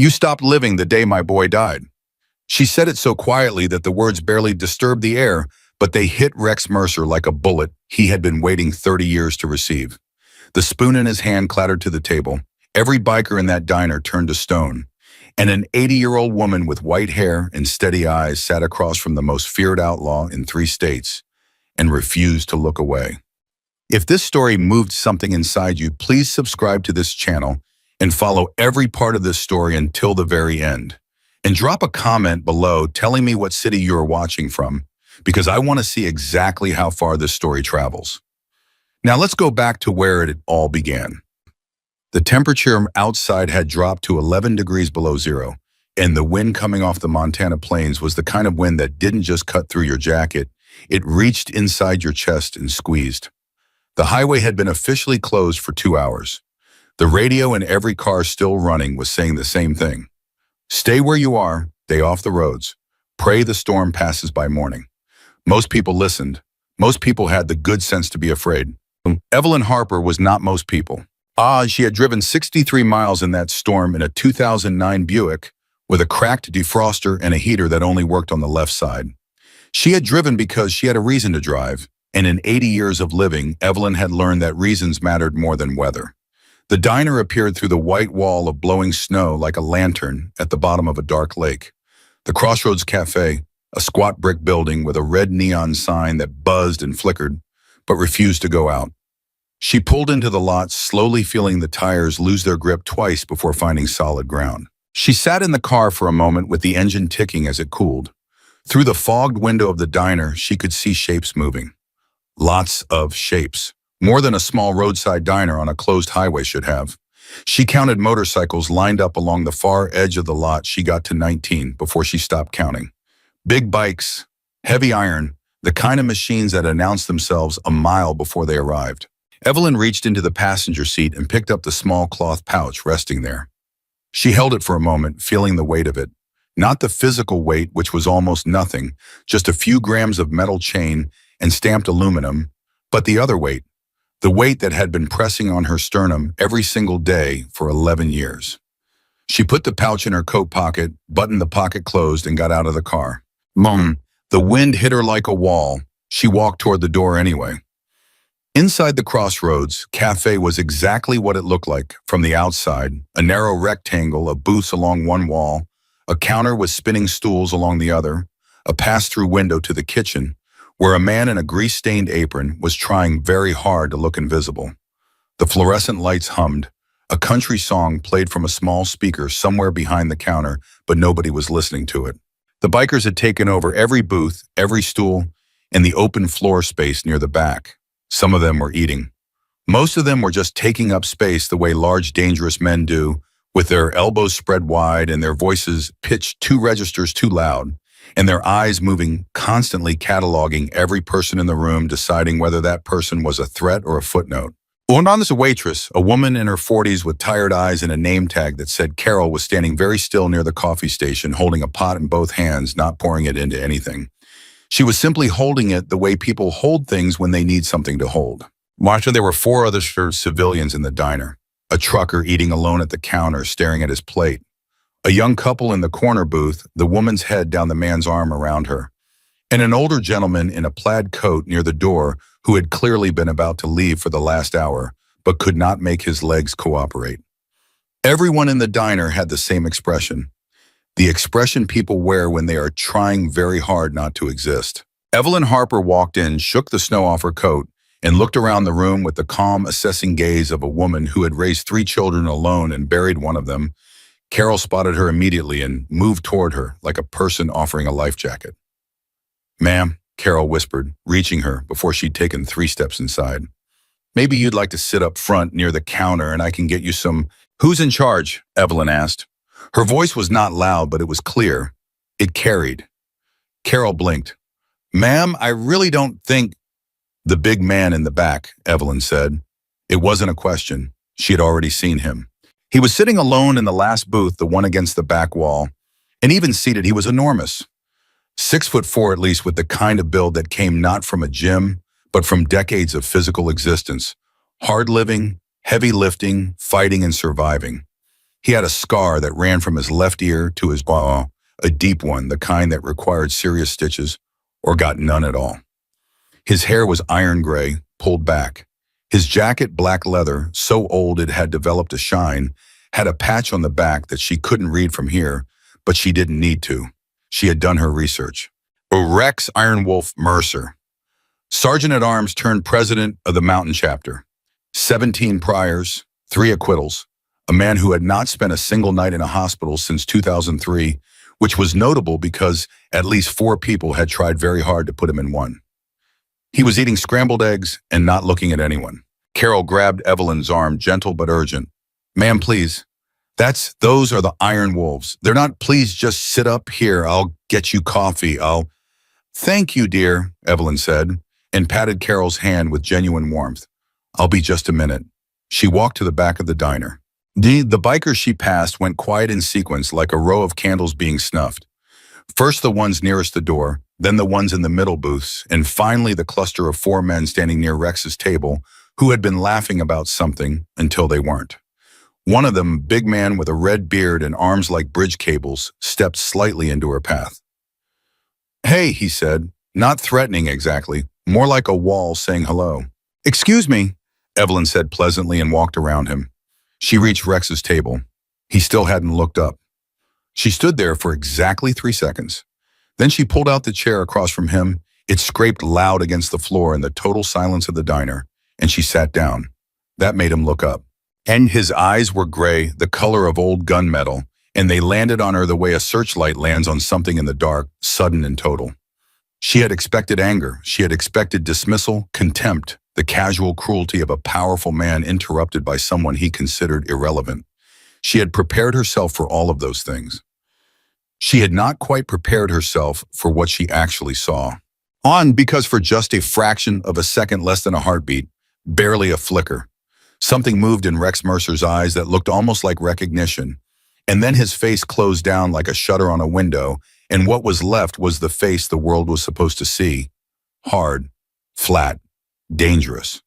You stopped living the day my boy died." She said it so quietly that the words barely disturbed the air, but they hit Rex Mercer like a bullet he had been waiting 30 years to receive. The spoon in his hand clattered to the table. Every biker in that diner turned to stone, and an 80-year-old woman with white hair and steady eyes sat across from the most feared outlaw in 3 states and refused to look away. If this story moved something inside you, please subscribe to this channel and follow every part of this story until the very end. And drop a comment below telling me what city you're watching from, because I want to see exactly how far this story travels. Now let's go back to where it all began. The temperature outside had dropped to 11 degrees below zero, and the wind coming off the Montana plains was the kind of wind that didn't just cut through your jacket, it reached inside your chest and squeezed. The highway had been officially closed for 2 hours. The radio in every car still running was saying the same thing. Stay where you are, stay off the roads. Pray the storm passes by morning. Most people listened. Most people had the good sense to be afraid. Evelyn Harper was not most people. She had driven 63 miles in that storm in a 2009 Buick with a cracked defroster and a heater that only worked on the left side. She had driven because she had a reason to drive, and in 80 years of living, Evelyn had learned that reasons mattered more than weather. The diner appeared through the white wall of blowing snow like a lantern at the bottom of a dark lake. The Crossroads Cafe, a squat brick building with a red neon sign that buzzed and flickered, but refused to go out. She pulled into the lot, slowly feeling the tires lose their grip twice before finding solid ground. She sat in the car for a moment with the engine ticking as it cooled. Through the fogged window of the diner, she could see shapes moving. Lots of shapes. More than a small roadside diner on a closed highway should have. She counted motorcycles lined up along the far edge of the lot. She got to 19 before she stopped counting. Big bikes, heavy iron, the kind of machines that announced themselves a mile before they arrived. Evelyn reached into the passenger seat and picked up the small cloth pouch resting there. She held it for a moment, feeling the weight of it. Not the physical weight, which was almost nothing, just a few grams of metal chain and stamped aluminum, but the other weight. The weight that had been pressing on her sternum every single day for 11 years. She put the pouch in her coat pocket, buttoned the pocket closed, and got out of the car. The wind hit her like a wall. She walked toward the door anyway. Inside the Crossroads Cafe was exactly what it looked like from the outside, a narrow rectangle of booths along one wall, a counter with spinning stools along the other, a pass-through window to the kitchen, where a man in a grease-stained apron was trying very hard to look invisible. The fluorescent lights hummed. A country song played from a small speaker somewhere behind the counter, but nobody was listening to it. The bikers had taken over every booth, every stool, and the open floor space near the back. Some of them were eating. Most of them were just taking up space the way large, dangerous men do, with their elbows spread wide and their voices pitched 2 registers too loud, and their eyes moving, constantly cataloging every person in the room, deciding whether that person was a threat or a footnote. A waitress, a woman in her 40s with tired eyes and a name tag that said Carol, was standing very still near the coffee station, holding a pot in both hands, not pouring it into anything. She was simply holding it the way people hold things when they need something to hold. There were 4 other civilians in the diner. A trucker eating alone at the counter, staring at his plate. A young couple in the corner booth, the woman's head down the man's arm around her. And an older gentleman in a plaid coat near the door who had clearly been about to leave for the last hour, but could not make his legs cooperate. Everyone in the diner had the same expression. The expression people wear when they are trying very hard not to exist. Evelyn Harper walked in, shook the snow off her coat, and looked around the room with the calm, assessing gaze of a woman who had raised 3 children alone and buried one of them. Carol spotted her immediately and moved toward her like a person offering a life jacket. "Ma'am," Carol whispered, reaching her before she'd taken 3 steps inside. "Maybe you'd like to sit up front near the counter and I can get you some—" "Who's in charge?" Evelyn asked. Her voice was not loud, but it was clear. It carried. Carol blinked. "Ma'am, I really don't think—" "The big man in the back," Evelyn said. It wasn't a question. She had already seen him. He was sitting alone in the last booth, the one against the back wall, and even seated, he was enormous. 6'4" at least, with the kind of build that came not from a gym, but from decades of physical existence. Hard living, heavy lifting, fighting and surviving. He had a scar that ran from his left ear to his jaw, a deep one, the kind that required serious stitches or got none at all. His hair was iron gray, pulled back. His jacket, black leather, so old it had developed a shine, had a patch on the back that she couldn't read from here, but she didn't need to. She had done her research. Rex Iron Wolf Mercer, Sergeant-at-Arms turned president of the Mountain Chapter. 17 priors, 3 acquittals. A man who had not spent a single night in a hospital since 2003, which was notable because at least 4 people had tried very hard to put him in one. He was eating scrambled eggs and not looking at anyone. Carol grabbed Evelyn's arm, gentle but urgent. Ma'am, please. Those are the Iron Wolves. They're not, please just sit up here. I'll get you coffee. Thank you, dear, Evelyn said, and patted Carol's hand with genuine warmth. I'll be just a minute. She walked to the back of the diner. The bikers she passed went quiet in sequence like a row of candles being snuffed. First the ones nearest the door, then the ones in the middle booths, and finally the cluster of 4 men standing near Rex's table who had been laughing about something until they weren't. One of them, big man with a red beard and arms like bridge cables, stepped slightly into her path. Hey, he said, not threatening exactly, more like a wall saying hello. Excuse me, Evelyn said pleasantly and walked around him. She reached Rex's table. He still hadn't looked up. She stood there for exactly 3 seconds. Then she pulled out the chair across from him. It scraped loud against the floor in the total silence of the diner, and she sat down. That made him look up. And his eyes were gray, the color of old gunmetal, and they landed on her the way a searchlight lands on something in the dark, sudden and total. She had expected anger. She had expected dismissal, contempt, the casual cruelty of a powerful man interrupted by someone he considered irrelevant. She had prepared herself for all of those things. She had not quite prepared herself for what she actually saw. Because for just a fraction of a second less than a heartbeat, barely a flicker, something moved in Rex Mercer's eyes that looked almost like recognition, and then his face closed down like a shutter on a window, and what was left was the face the world was supposed to see. Hard, flat, dangerous.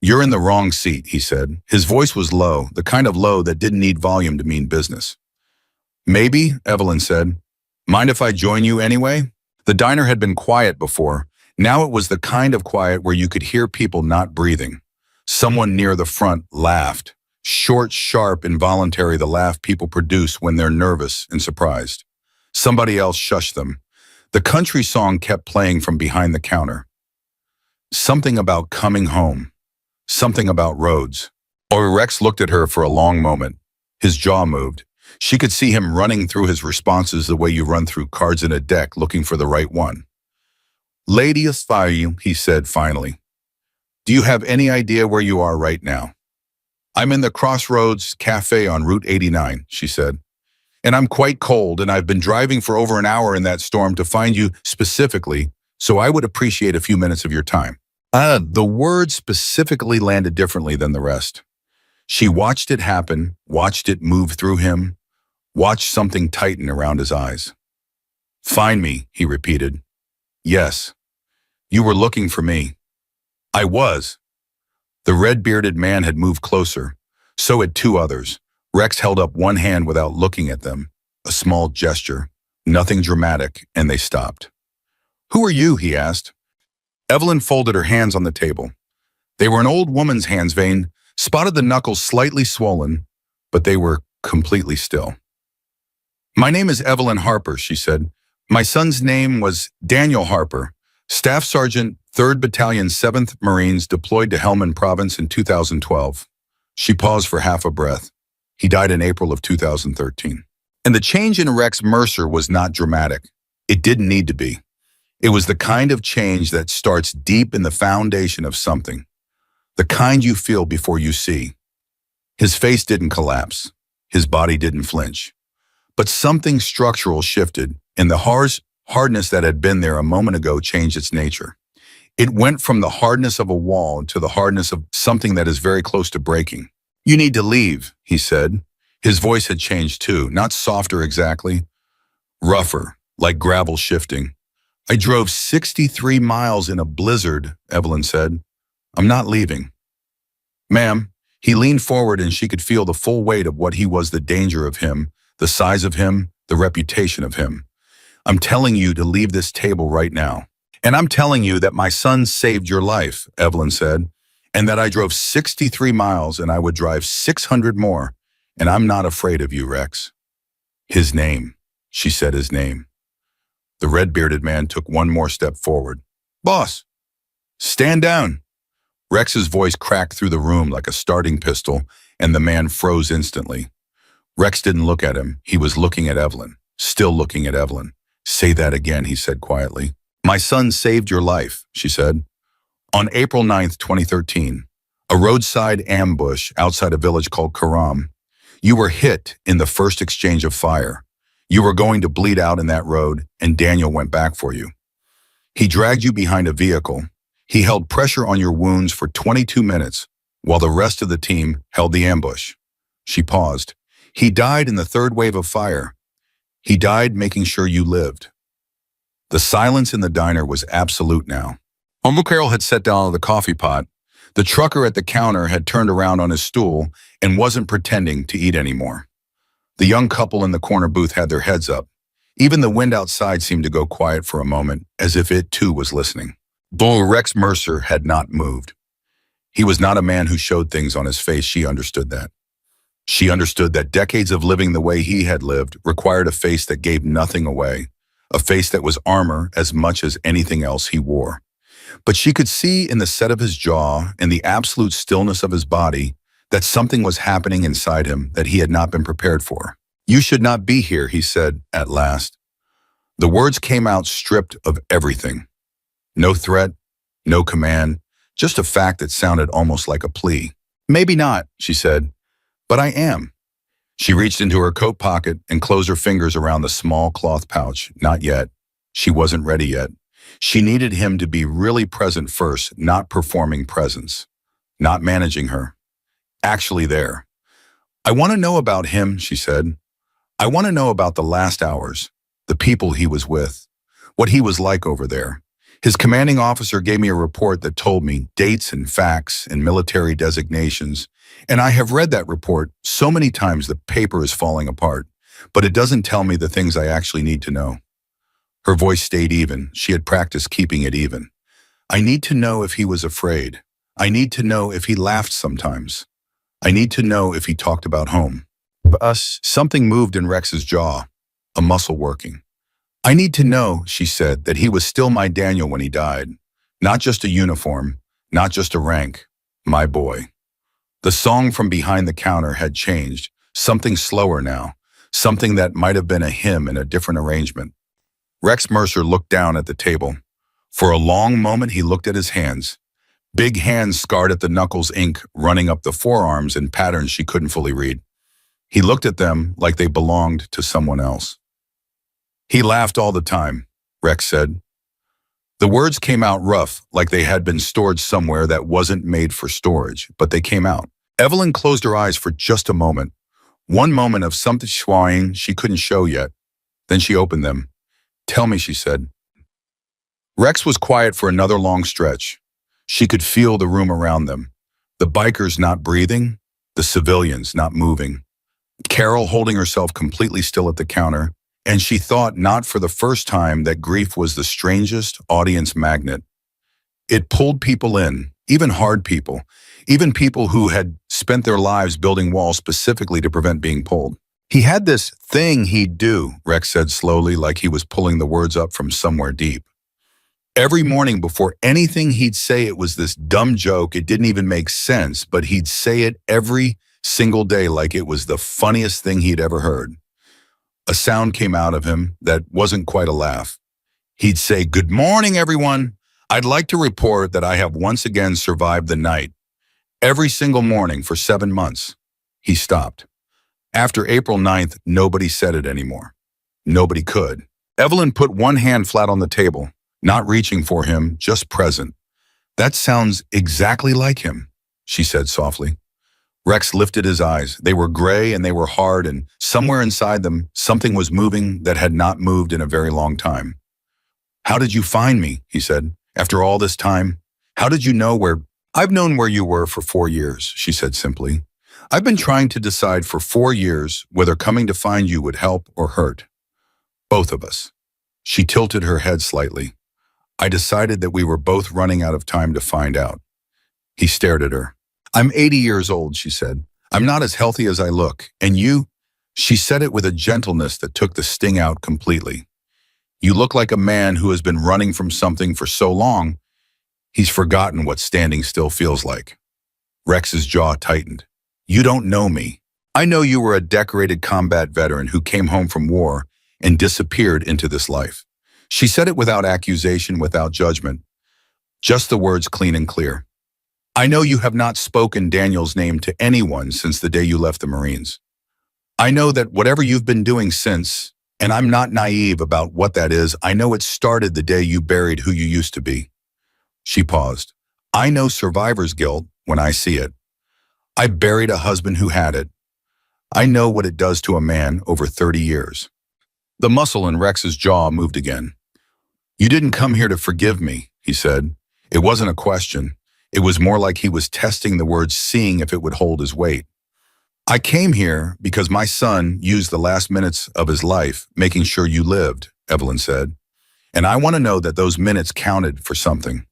You're in the wrong seat, he said. His voice was low, the kind of low that didn't need volume to mean business. Maybe, Evelyn said. Mind if I join you anyway? The diner had been quiet before. Now it was the kind of quiet where you could hear people not breathing. Someone near the front laughed. Short, sharp, involuntary, the laugh people produce when they're nervous and surprised. Somebody else shushed them. The country song kept playing from behind the counter. Something about coming home. Something about roads. Rex looked at her for a long moment. His jaw moved. She could see him running through his responses the way you run through cards in a deck looking for the right one. Lady Asfayu, he said finally. Do you have any idea where you are right now? I'm in the Crossroads Cafe on Route 89, she said. And I'm quite cold, and I've been driving for over an hour in that storm to find you specifically, so I would appreciate a few minutes of your time. The word specifically landed differently than the rest. She watched it happen, watched it move through him, watched something tighten around his eyes. Find me, he repeated. Yes. You were looking for me. I was. The red-bearded man had moved closer. So had 2 others. Rex held up one hand without looking at them. A small gesture. Nothing dramatic, and they stopped. Who are you? He asked. Evelyn folded her hands on the table. They were an old woman's hands, Vane, spotted the knuckles slightly swollen, but they were completely still. My name is Evelyn Harper, she said. My son's name was Daniel Harper, Staff Sergeant, 3rd Battalion, 7th Marines, deployed to Helmand Province in 2012. She paused for half a breath. He died in April of 2013. And the change in Rex Mercer was not dramatic. It didn't need to be. It was the kind of change that starts deep in the foundation of something. The kind you feel before you see. His face didn't collapse. His body didn't flinch. But something structural shifted, and the hardness that had been there a moment ago changed its nature. It went from the hardness of a wall to the hardness of something that is very close to breaking. You need to leave, he said. His voice had changed too, not softer exactly, rougher, like gravel shifting. I drove 63 miles in a blizzard, Evelyn said. I'm not leaving. Ma'am, He leaned forward and she could feel the full weight of what he was, the danger of him, the size of him, the reputation of him. I'm telling you to leave this table right now. And I'm telling you that my son saved your life, Evelyn said, and that I drove 63 miles and I would drive 600 more, and I'm not afraid of you, Rex. His name, she said his name. The red-bearded man took one more step forward. Boss, stand down. Rex's voice cracked through the room like a starting pistol, and the man froze instantly. Rex didn't look at him. He was looking at Evelyn, still looking at Evelyn. Say that again, he said quietly. My son saved your life, she said. On April 9th, 2013, a roadside ambush outside a village called Karam. You were hit in the first exchange of fire. You were going to bleed out in that road, and Daniel went back for you. He dragged you behind a vehicle. He held pressure on your wounds for 22 minutes, while the rest of the team held the ambush. She paused. He died in the third wave of fire. He died making sure you lived. The silence in the diner was absolute now. Uncle Carol had set down the coffee pot. The trucker at the counter had turned around on his stool and wasn't pretending to eat anymore. The young couple in the corner booth had their heads up. Even the wind outside seemed to go quiet for a moment, as if it too was listening. Bull Rex Mercer had not moved. He was not a man who showed things on his face. She understood that. She understood that decades of living the way he had lived required a face that gave nothing away, a face that was armor as much as anything else he wore. But she could see in the set of his jaw and the absolute stillness of his body that something was happening inside him that he had not been prepared for. You should not be here, he said at last. The words came out stripped of everything. No threat, no command, just a fact that sounded almost like a plea. Maybe not, she said, but I am. She reached into her coat pocket and closed her fingers around the small cloth pouch. Not yet. She wasn't ready yet. She needed him to be really present first, not performing presence, not managing her. Actually there. I want to know about him, she said. I want to know about the last hours, the people he was with, what he was like over there. His commanding officer gave me a report that told me dates and facts and military designations, and I have read that report so many times the paper is falling apart, but it doesn't tell me the things I actually need to know. Her voice stayed even. She had practiced keeping it even. I need to know if he was afraid. I need to know if he laughed sometimes. I need to know if he talked about home. Us, something moved in Rex's jaw, a muscle working. I need to know, she said, that he was still my Daniel when he died. Not just a uniform, not just a rank, my boy. The song from behind the counter had changed, something slower now, something that might have been a hymn in a different arrangement. Rex Mercer looked down at the table. For a long moment he looked at his hands. Big hands scarred at the knuckles, ink running up the forearms in patterns she couldn't fully read. He looked at them like they belonged to someone else. He laughed all the time, Rex said. The words came out rough, like they had been stored somewhere that wasn't made for storage, but they came out. Evelyn closed her eyes for just a moment. One moment of something swaying she couldn't show yet. Then she opened them. Tell me, she said. Rex was quiet for another long stretch. She could feel the room around them. The bikers not breathing, the civilians not moving. Carol holding herself completely still at the counter, and she thought not for the first time that grief was the strangest audience magnet. It pulled people in, even hard people, even people who had spent their lives building walls specifically to prevent being pulled. He had this thing he'd do, Rex said slowly, like he was pulling the words up from somewhere deep. Every morning before anything he'd say, it was this dumb joke. It didn't even make sense, but he'd say it every single day like it was the funniest thing he'd ever heard. A sound came out of him that wasn't quite a laugh. He'd say, "Good morning, everyone. I'd like to report that I have once again survived the night. Every single morning for 7 months." He stopped. After April 9th, nobody said it anymore. Nobody could. Evelyn put one hand flat on the table, not reaching for him, just present. "That sounds exactly like him," she said softly. Rex lifted his eyes. They were gray and they were hard, and somewhere inside them, something was moving that had not moved in a very long time. "How did you find me?" he said. "After all this time, how did you know where I've known where you were for 4 years, she said simply. I've been trying to decide for 4 years whether coming to find you would help or hurt. Both of us. She tilted her head slightly. I decided that we were both running out of time to find out. He stared at her. I'm 80 years old, she said. I'm not as healthy as I look. And you? She said it with a gentleness that took the sting out completely. You look like a man who has been running from something for so long, he's forgotten what standing still feels like. Rex's jaw tightened. You don't know me. I know you were a decorated combat veteran who came home from war and disappeared into this life. She said it without accusation, without judgment. Just the words clean and clear. I know you have not spoken Daniel's name to anyone since the day you left the Marines. I know that whatever you've been doing since, and I'm not naive about what that is, I know it started the day you buried who you used to be. She paused. I know survivor's guilt when I see it. I buried a husband who had it. I know what it does to a man over 30 years. The muscle in Rex's jaw moved again. You didn't come here to forgive me, he said. It wasn't a question. It was more like he was testing the words, seeing if it would hold his weight. I came here because my son used the last minutes of his life making sure you lived, Evelyn said. And I want to know that those minutes counted for something.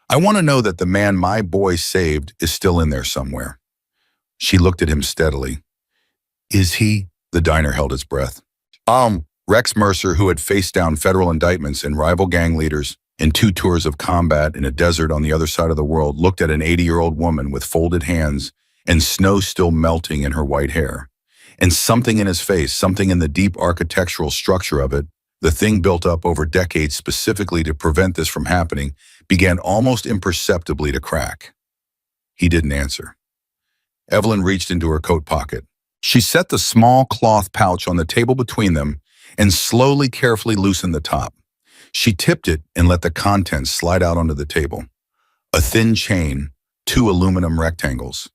I want to know that the man my boy saved is still in there somewhere. She looked at him steadily. Is he? The diner held its breath. Rex Mercer, who had faced down federal indictments and rival gang leaders in 2 tours of combat in a desert on the other side of the world, looked at an 80-year-old woman with folded hands and snow still melting in her white hair. And something in his face, something in the deep architectural structure of it, the thing built up over decades specifically to prevent this from happening, began almost imperceptibly to crack. He didn't answer. Evelyn reached into her coat pocket. She set the small cloth pouch on the table between them and slowly, carefully loosened the top. She tipped it and let the contents slide out onto the table. A thin chain, 2 aluminum rectangles.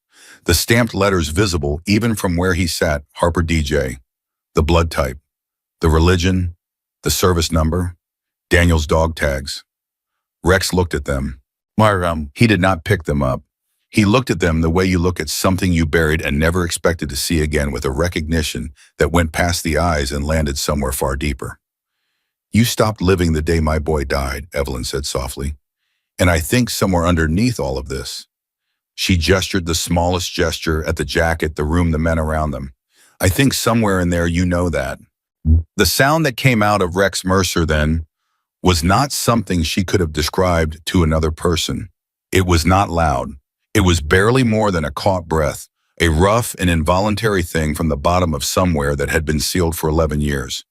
The stamped letters visible even from where he sat, Harper DJ. The blood type. The religion. The service number. Daniel's dog tags. Rex looked at them. He did not pick them up. He looked at them the way you look at something you buried and never expected to see again, with a recognition that went past the eyes and landed somewhere far deeper. You stopped living the day my boy died, Evelyn said softly. And I think somewhere underneath all of this. She gestured the smallest gesture at the jacket, the room, the men around them. I think somewhere in there you know that. The sound that came out of Rex Mercer then was not something she could have described to another person. It was not loud. It was barely more than a caught breath, a rough and involuntary thing from the bottom of somewhere that had been sealed for 11 years.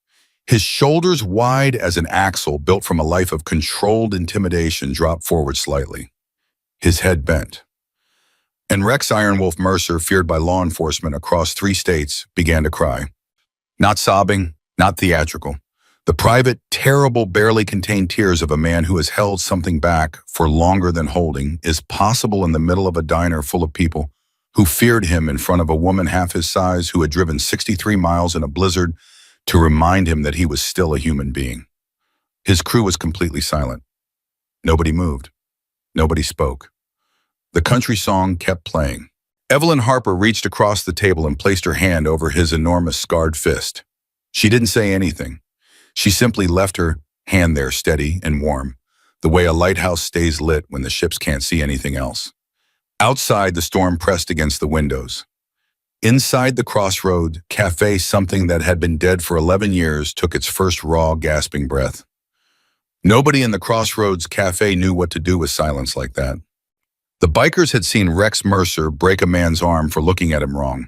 His shoulders, wide as an axle built from a life of controlled intimidation, dropped forward slightly. His head bent. And Rex Ironwolf Mercer, feared by law enforcement across 3 states, began to cry. Not sobbing, not theatrical. The private, terrible, barely contained tears of a man who has held something back for longer than holding is possible in the middle of a diner full of people who feared him, in front of a woman half his size who had driven 63 miles in a blizzard to remind him that he was still a human being. His crew was completely silent. Nobody moved. Nobody spoke. The country song kept playing. Evelyn Harper reached across the table and placed her hand over his enormous scarred fist. She didn't say anything. She simply left her hand there, steady and warm, the way a lighthouse stays lit when the ships can't see anything else. Outside, the storm pressed against the windows. Inside the Crossroad Cafe, something that had been dead for 11 years took its first raw, gasping breath. Nobody in the Crossroads Cafe knew what to do with silence like that. The bikers had seen Rex Mercer break a man's arm for looking at him wrong.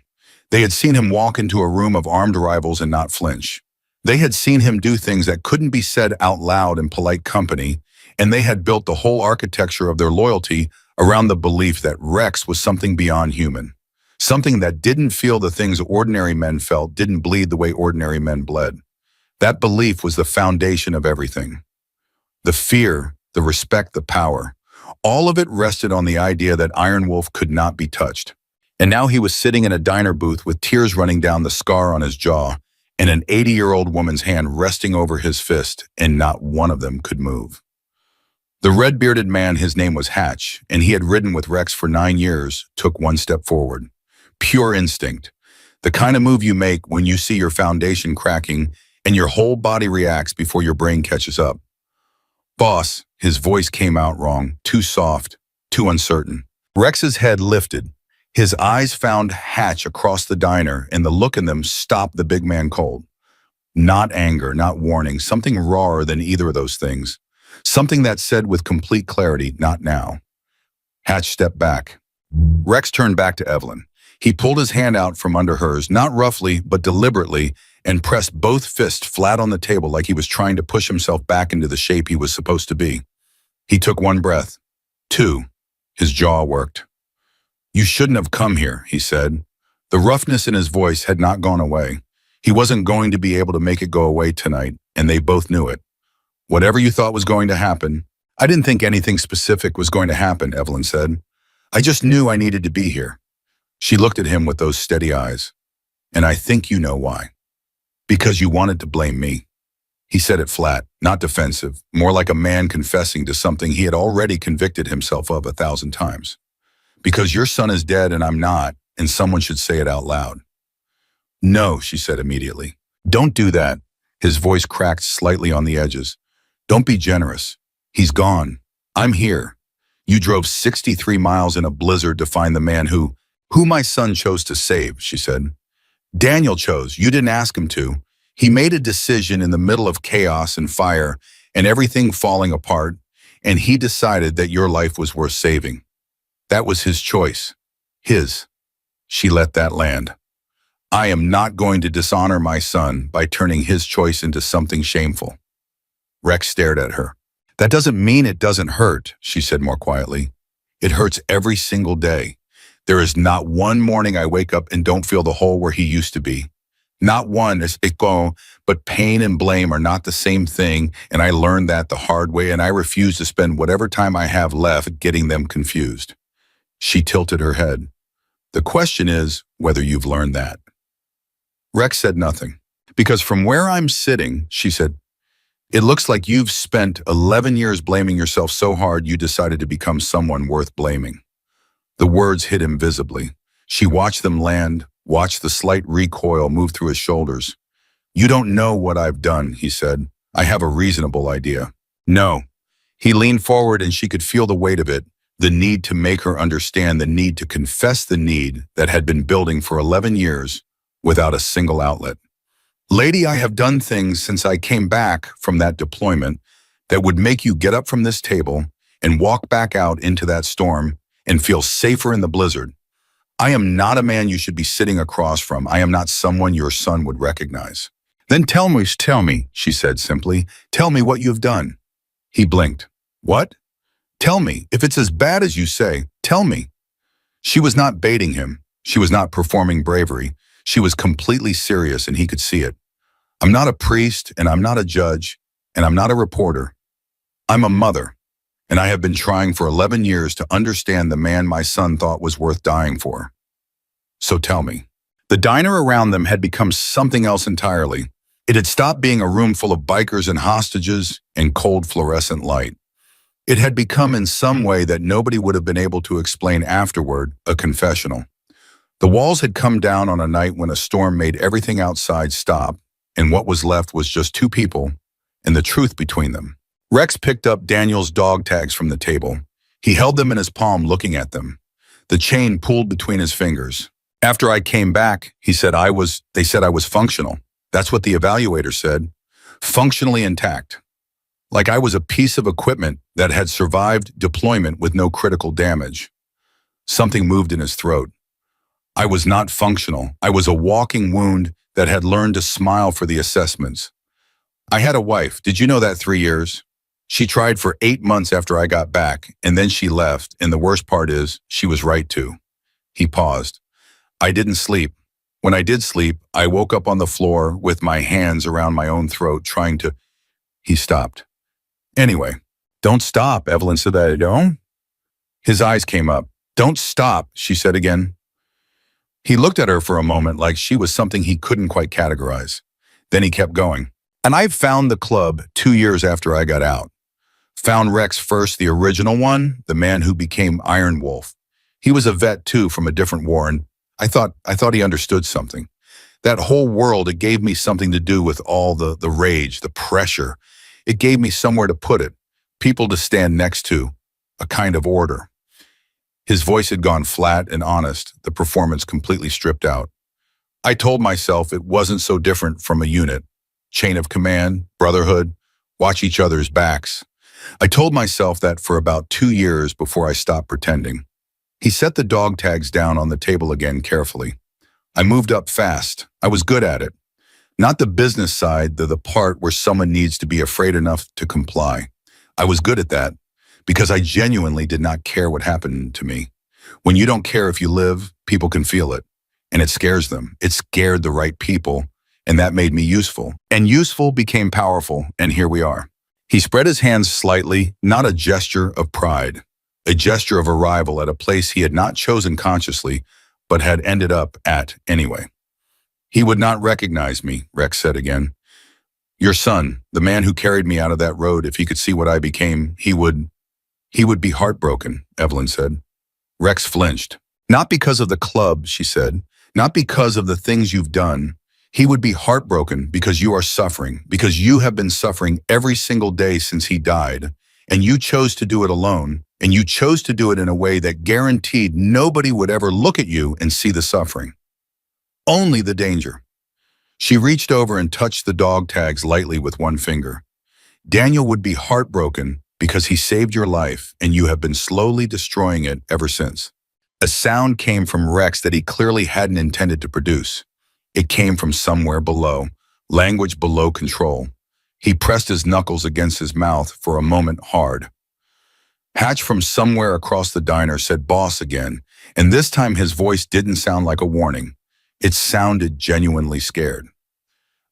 They had seen him walk into a room of armed rivals and not flinch. They had seen him do things that couldn't be said out loud in polite company, and they had built the whole architecture of their loyalty around the belief that Rex was something beyond human, something that didn't feel the things ordinary men felt, didn't bleed the way ordinary men bled. That belief was the foundation of everything. The fear, the respect, the power, all of it rested on the idea that Iron Wolf could not be touched. And now he was sitting in a diner booth with tears running down the scar on his jaw, and an 80-year-old woman's hand resting over his fist, and not one of them could move. The red-bearded man, his name was Hatch, and he had ridden with Rex for 9 years, took one step forward. Pure instinct. The kind of move you make when you see your foundation cracking and your whole body reacts before your brain catches up. Boss, his voice came out wrong, too soft, too uncertain. Rex's head lifted. His eyes found Hatch across the diner, and the look in them stopped the big man cold. Not anger, not warning, something rawer than either of those things. Something that said with complete clarity, not now. Hatch stepped back. Rex turned back to Evelyn. He pulled his hand out from under hers, not roughly, but deliberately, and pressed both fists flat on the table like he was trying to push himself back into the shape he was supposed to be. He took one breath. Two. His jaw worked. You shouldn't have come here, he said. The roughness in his voice had not gone away. He wasn't going to be able to make it go away tonight, and they both knew it. Whatever you thought was going to happen, I didn't think anything specific was going to happen, Evelyn said. I just knew I needed to be here. She looked at him with those steady eyes. And I think you know why. Because you wanted to blame me. He said it flat, not defensive, more like a man confessing to something he had already convicted himself of 1,000 times. Because your son is dead and I'm not, and someone should say it out loud. No, she said immediately. Don't do that. His voice cracked slightly on the edges. Don't be generous. He's gone. I'm here. You drove 63 miles in a blizzard to find the man who my son chose to save, she said. Daniel chose. You didn't ask him to. He made a decision in the middle of chaos and fire and everything falling apart, and he decided that your life was worth saving. That was his choice. His. She let that land. I am not going to dishonor my son by turning his choice into something shameful. Rex stared at her. That doesn't mean it doesn't hurt, she said more quietly. It hurts every single day. There is not one morning I wake up and don't feel the hole where he used to be. Not one, but pain and blame are not the same thing, and I learned that the hard way, and I refuse to spend whatever time I have left getting them confused. She tilted her head. The question is whether you've learned that. Rex said nothing. Because from where I'm sitting, she said, it looks like you've spent 11 years blaming yourself so hard you decided to become someone worth blaming. The words hit him visibly. She watched them land, watched the slight recoil move through his shoulders. You don't know what I've done, he said. I have a reasonable idea. No. He leaned forward and she could feel the weight of it, the need to make her understand, the need to confess the need that had been building for 11 years without a single outlet. Lady, I have done things since I came back from that deployment that would make you get up from this table and walk back out into that storm and feel safer in the blizzard. I am not a man you should be sitting across from. I am not someone your son would recognize. Then tell me, she said simply. Tell me what you've done. He blinked. What? Tell me. If it's as bad as you say, tell me. She was not baiting him. She was not performing bravery. She was completely serious, and he could see it. I'm not a priest, and I'm not a judge, and I'm not a reporter. I'm a mother, and I have been trying for 11 years to understand the man my son thought was worth dying for. So tell me. The diner around them had become something else entirely. It had stopped being a room full of bikers and hostages and cold fluorescent light. It had become in some way that nobody would have been able to explain afterward, a confessional. The walls had come down on a night when a storm made everything outside stop, and what was left was just two people and the truth between them. Rex picked up Daniel's dog tags from the table. He held them in his palm looking at them. The chain pulled between his fingers. After I came back, he said they said I was functional. That's what the evaluator said. Functionally intact. Like I was a piece of equipment that had survived deployment with no critical damage. Something moved in his throat. I was not functional. I was a walking wound that had learned to smile for the assessments. I had a wife. Did you know that 3 years? She tried for 8 months after I got back, and then she left, and the worst part is, she was right to. He paused. I didn't sleep. When I did sleep, I woke up on the floor with my hands around my own throat, trying to... He stopped. Anyway, don't stop, Evelyn said. I don't. His eyes came up. Don't stop, she said again. He looked at her for a moment like she was something he couldn't quite categorize. Then he kept going. And I found the club 2 years after I got out. Found Rex first, the original one, the man who became Iron Wolf. He was a vet too from a different war, and I thought he understood something. That whole world, it gave me something to do with all the rage, the pressure. It gave me somewhere to put it, people to stand next to, a kind of order. His voice had gone flat and honest, the performance completely stripped out. I told myself it wasn't so different from a unit. Chain of command, brotherhood, watch each other's backs. I told myself that for about 2 years before I stopped pretending. He set the dog tags down on the table again carefully. I moved up fast. I was good at it. Not the business side, the part where someone needs to be afraid enough to comply. I was good at that because I genuinely did not care what happened to me. When you don't care if you live, people can feel it. And it scares them. It scared the right people, and that made me useful. And useful became powerful, and here we are. He spread his hands slightly, not a gesture of pride, a gesture of arrival at a place he had not chosen consciously, but had ended up at anyway. He would not recognize me, Rex said again. Your son, the man who carried me out of that road, if he could see what I became, he would be heartbroken, Evelyn said. Rex flinched. Not because of the club, she said. Not because of the things you've done. He would be heartbroken because you are suffering, because you have been suffering every single day since he died, and you chose to do it alone, and you chose to do it in a way that guaranteed nobody would ever look at you and see the suffering. Only the danger. She reached over and touched the dog tags lightly with one finger. Daniel would be heartbroken because he saved your life, and you have been slowly destroying it ever since. A sound came from Rex that he clearly hadn't intended to produce. It came from somewhere below, language below control. He pressed his knuckles against his mouth for a moment hard. Hatch from somewhere across the diner said boss again, and this time his voice didn't sound like a warning. It sounded genuinely scared.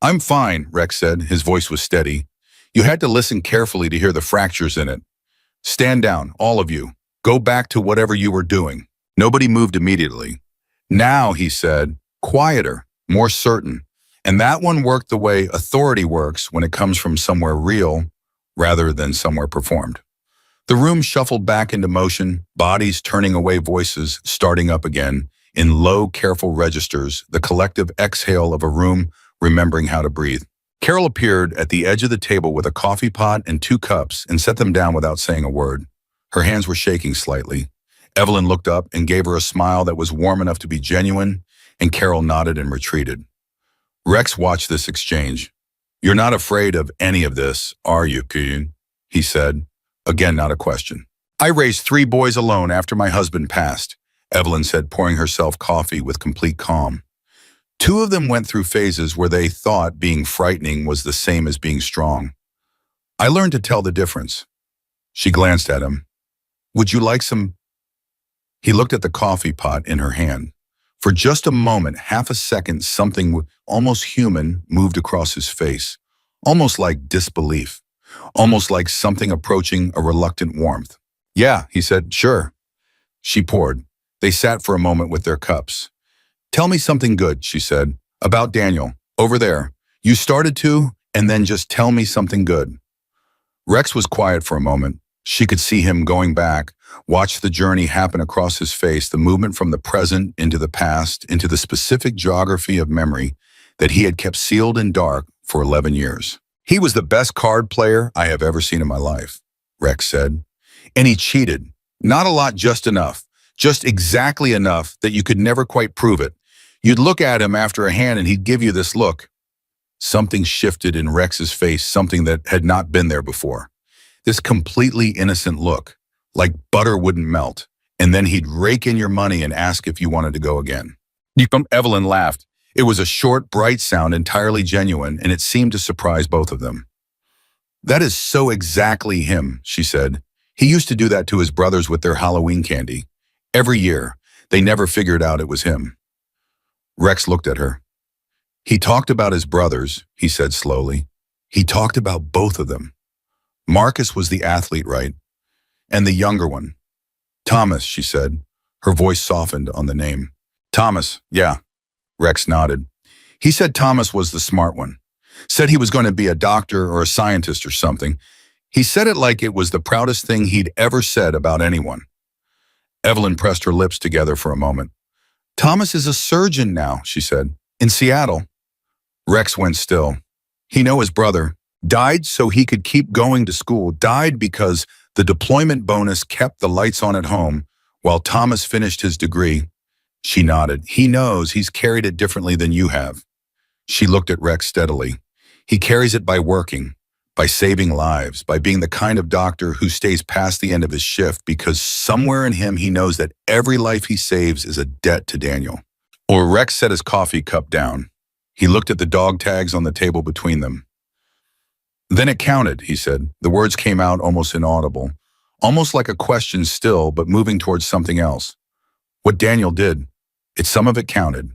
I'm fine, Rex said. His voice was steady. You had to listen carefully to hear the fractures in it. Stand down, all of you. Go back to whatever you were doing. Nobody moved immediately. Now, he said, quieter, more certain. And that one worked the way authority works when it comes from somewhere real rather than somewhere performed. The room shuffled back into motion, bodies turning away, voices starting up again, in low, careful registers, the collective exhale of a room remembering how to breathe. Carol appeared at the edge of the table with a coffee pot and 2 cups and set them down without saying a word. Her hands were shaking slightly. Evelyn looked up and gave her a smile that was warm enough to be genuine, and Carol nodded and retreated. Rex watched this exchange. You're not afraid of any of this, are you, Kuhn? He said. Again, not a question. I raised 3 boys alone after my husband passed, Evelyn said, pouring herself coffee with complete calm. 2 of them went through phases where they thought being frightening was the same as being strong. I learned to tell the difference. She glanced at him. Would you like some? He looked at the coffee pot in her hand. For just a moment, half a second, something almost human moved across his face, almost like disbelief, almost like something approaching a reluctant warmth. Yeah, he said, sure. She poured. They sat for a moment with their cups. Tell me something good, she said, about Daniel, over there. You started to, and then just tell me something good. Rex was quiet for a moment. She could see him going back, watch the journey happen across his face, the movement from the present into the past, into the specific geography of memory that he had kept sealed in dark for 11 years. He was the best card player I have ever seen in my life, Rex said. And he cheated. Not a lot, just enough. Just exactly enough that you could never quite prove it. You'd look at him after a hand and he'd give you this look. Something shifted in Rex's face, something that had not been there before. This completely innocent look, like butter wouldn't melt, and then he'd rake in your money and ask if you wanted to go again. Evelyn laughed. It was a short, bright sound, entirely genuine, and it seemed to surprise both of them. That is so exactly him, she said. He used to do that to his brothers with their Halloween candy. Every year, they never figured out it was him. Rex looked at her. He talked about his brothers, he said slowly. He talked about both of them. Marcus was the athlete, right? And the younger one. Thomas, she said. Her voice softened on the name. Thomas, yeah. Rex nodded. He said Thomas was the smart one. Said he was going to be a doctor or a scientist or something. He said it like it was the proudest thing he'd ever said about anyone. Evelyn pressed her lips together for a moment. Thomas is a surgeon now, she said. In Seattle. Rex went still. He knew his brother. Died so he could keep going to school. Died because the deployment bonus kept the lights on at home while Thomas finished his degree. She nodded. He knows he's carried it differently than you have. She looked at Rex steadily. He carries it by working, by saving lives, by being the kind of doctor who stays past the end of his shift because somewhere in him he knows that every life he saves is a debt to Daniel. Or Rex set his coffee cup down. He looked at the dog tags on the table between them. Then it counted, he said. The words came out almost inaudible, almost like a question still, but moving towards something else. What Daniel did, some of it counted.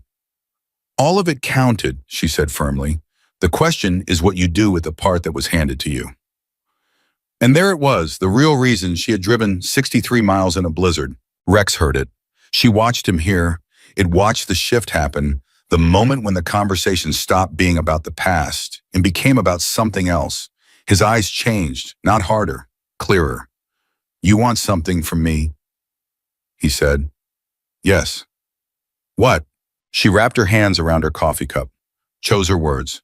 All of it counted, she said firmly. The question is what you do with the part that was handed to you. And there it was, the real reason she had driven 63 miles in a blizzard. Rex heard it. She watched him hear. It watched the shift happen, the moment when the conversation stopped being about the past and became about something else. His eyes changed, not harder, clearer. You want something from me? He said. Yes. What? She wrapped her hands around her coffee cup, chose her words.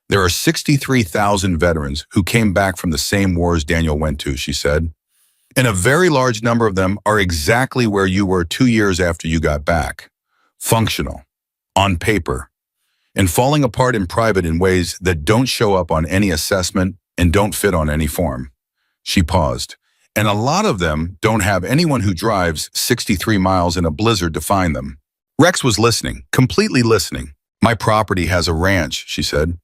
There are 63,000 veterans who came back from the same wars Daniel went to, she said. And a very large number of them are exactly where you were 2 years after you got back. Functional, on paper, and falling apart in private in ways that don't show up on any assessment and don't fit on any form. She paused. And a lot of them don't have anyone who drives 63 miles in a blizzard to find them. Rex was listening, completely listening. My property has a ranch, she said.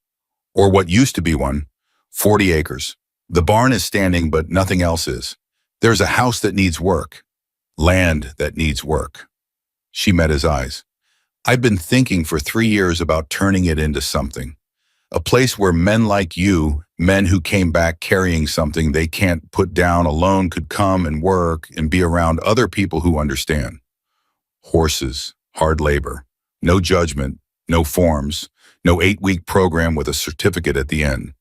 Or what used to be one, 40 acres. The barn is standing, but nothing else is. There's a house that needs work, land that needs work. She met his eyes. I've been thinking for 3 years about turning it into something. A place where men like you, men who came back carrying something they can't put down alone, could come and work and be around other people who understand. Horses, hard labor, no judgment, no forms, no 8-week program with a certificate at the end.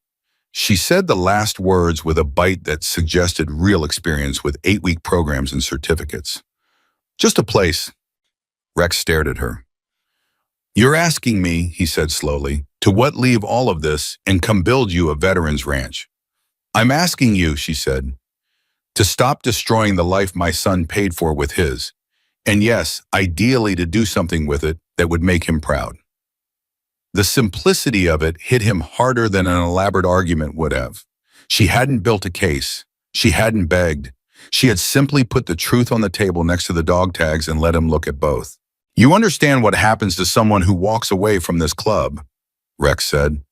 She said the last words with a bite that suggested real experience with 8-week programs and certificates. Just a place. Rex stared at her. You're asking me, he said slowly, to what leave all of this and come build you a veteran's ranch. I'm asking you, she said, to stop destroying the life my son paid for with his. And yes, ideally to do something with it that would make him proud. The simplicity of it hit him harder than an elaborate argument would have. She hadn't built a case. She hadn't begged. She had simply put the truth on the table next to the dog tags and let him look at both. You understand what happens to someone who walks away from this club, Rex said.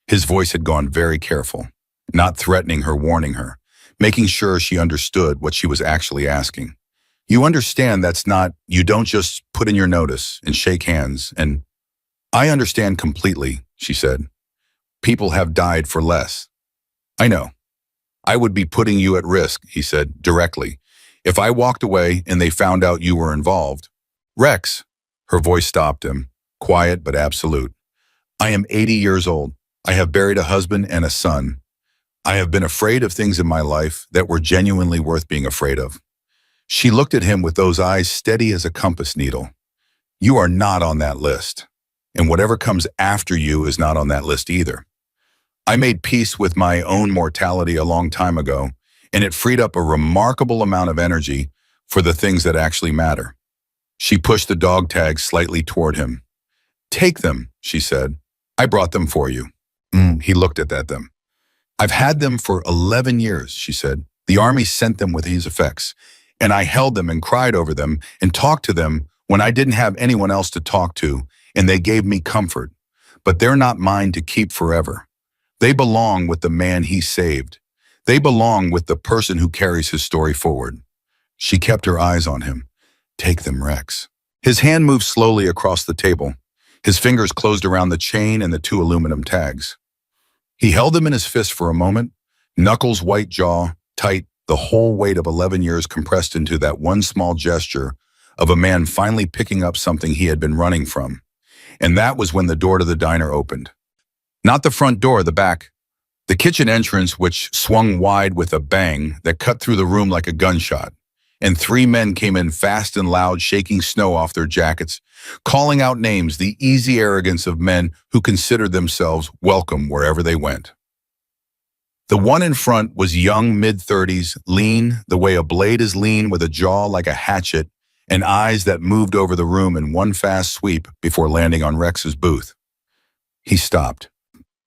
His voice had gone very careful, not threatening her, warning her, making sure she understood what she was actually asking. You understand that's not, you don't just put in your notice and shake hands and, I understand completely, she said. People have died for less. I know. I would be putting you at risk, he said, directly. If I walked away and they found out you were involved. Rex, her voice stopped him, quiet but absolute. I am 80 years old. I have buried a husband and a son. I have been afraid of things in my life that were genuinely worth being afraid of. She looked at him with those eyes steady as a compass needle. You are not on that list. And whatever comes after you is not on that list either. I made peace with my own mortality a long time ago, and it freed up a remarkable amount of energy for the things that actually matter. She pushed the dog tags slightly toward him. Take them, she said. I brought them for you. He looked at them. I've had them for 11 years, she said. The Army sent them with these effects, and I held them and cried over them and talked to them when I didn't have anyone else to talk to, and they gave me comfort. But they're not mine to keep forever. They belong with the man he saved. They belong with the person who carries his story forward. She kept her eyes on him. Take them, Rex. His hand moved slowly across the table. His fingers closed around the chain and the 2 aluminum tags. He held them in his fist for a moment, knuckles, white jaw, tight, the whole weight of 11 years compressed into that one small gesture of a man finally picking up something he had been running from. And that was when the door to the diner opened. Not the front door, the back. The kitchen entrance, which swung wide with a bang that cut through the room like a gunshot, and three men came in fast and loud, shaking snow off their jackets, calling out names, the easy arrogance of men who considered themselves welcome wherever they went. The one in front was young, mid-30s, lean, the way a blade is lean, with a jaw like a hatchet and eyes that moved over the room in one fast sweep before landing on Rex's booth. He stopped.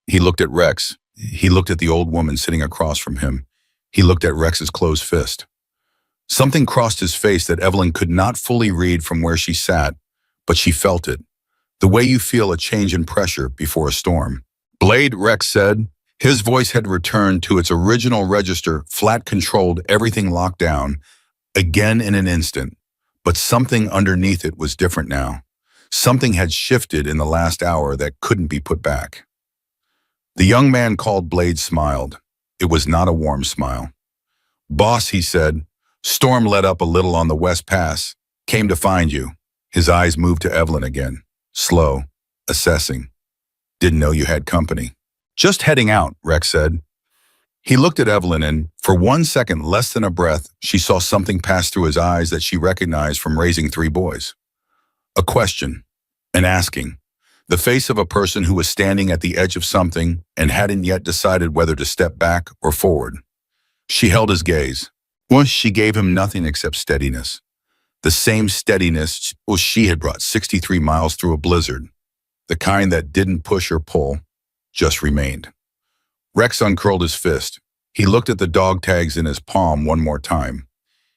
He looked at Rex. He looked at the old woman sitting across from him. He looked at Rex's closed fist. Something crossed his face that Evelyn could not fully read from where she sat, but she felt it. The way you feel a change in pressure before a storm. "Blade," Rex said. His voice had returned to its original register, flat, controlled, everything locked down, again in an instant. But something underneath it was different now. Something had shifted in the last hour that couldn't be put back. The young man called Blade smiled. It was not a warm smile. "Boss," he said, "storm let up a little on the West Pass. Came to find you." His eyes moved to Evelyn again, slow, assessing. "Didn't know you had company." "Just heading out," Rex said. He looked at Evelyn and, for 1 second, less than a breath, she saw something pass through his eyes that she recognized from raising 3 boys. A question, an asking, the face of a person who was standing at the edge of something and hadn't yet decided whether to step back or forward. She held his gaze. Well, she gave him nothing except steadiness. The same steadiness she had brought 63 miles through a blizzard. The kind that didn't push or pull, just remained. Rex uncurled his fist. He looked at the dog tags in his palm one more time,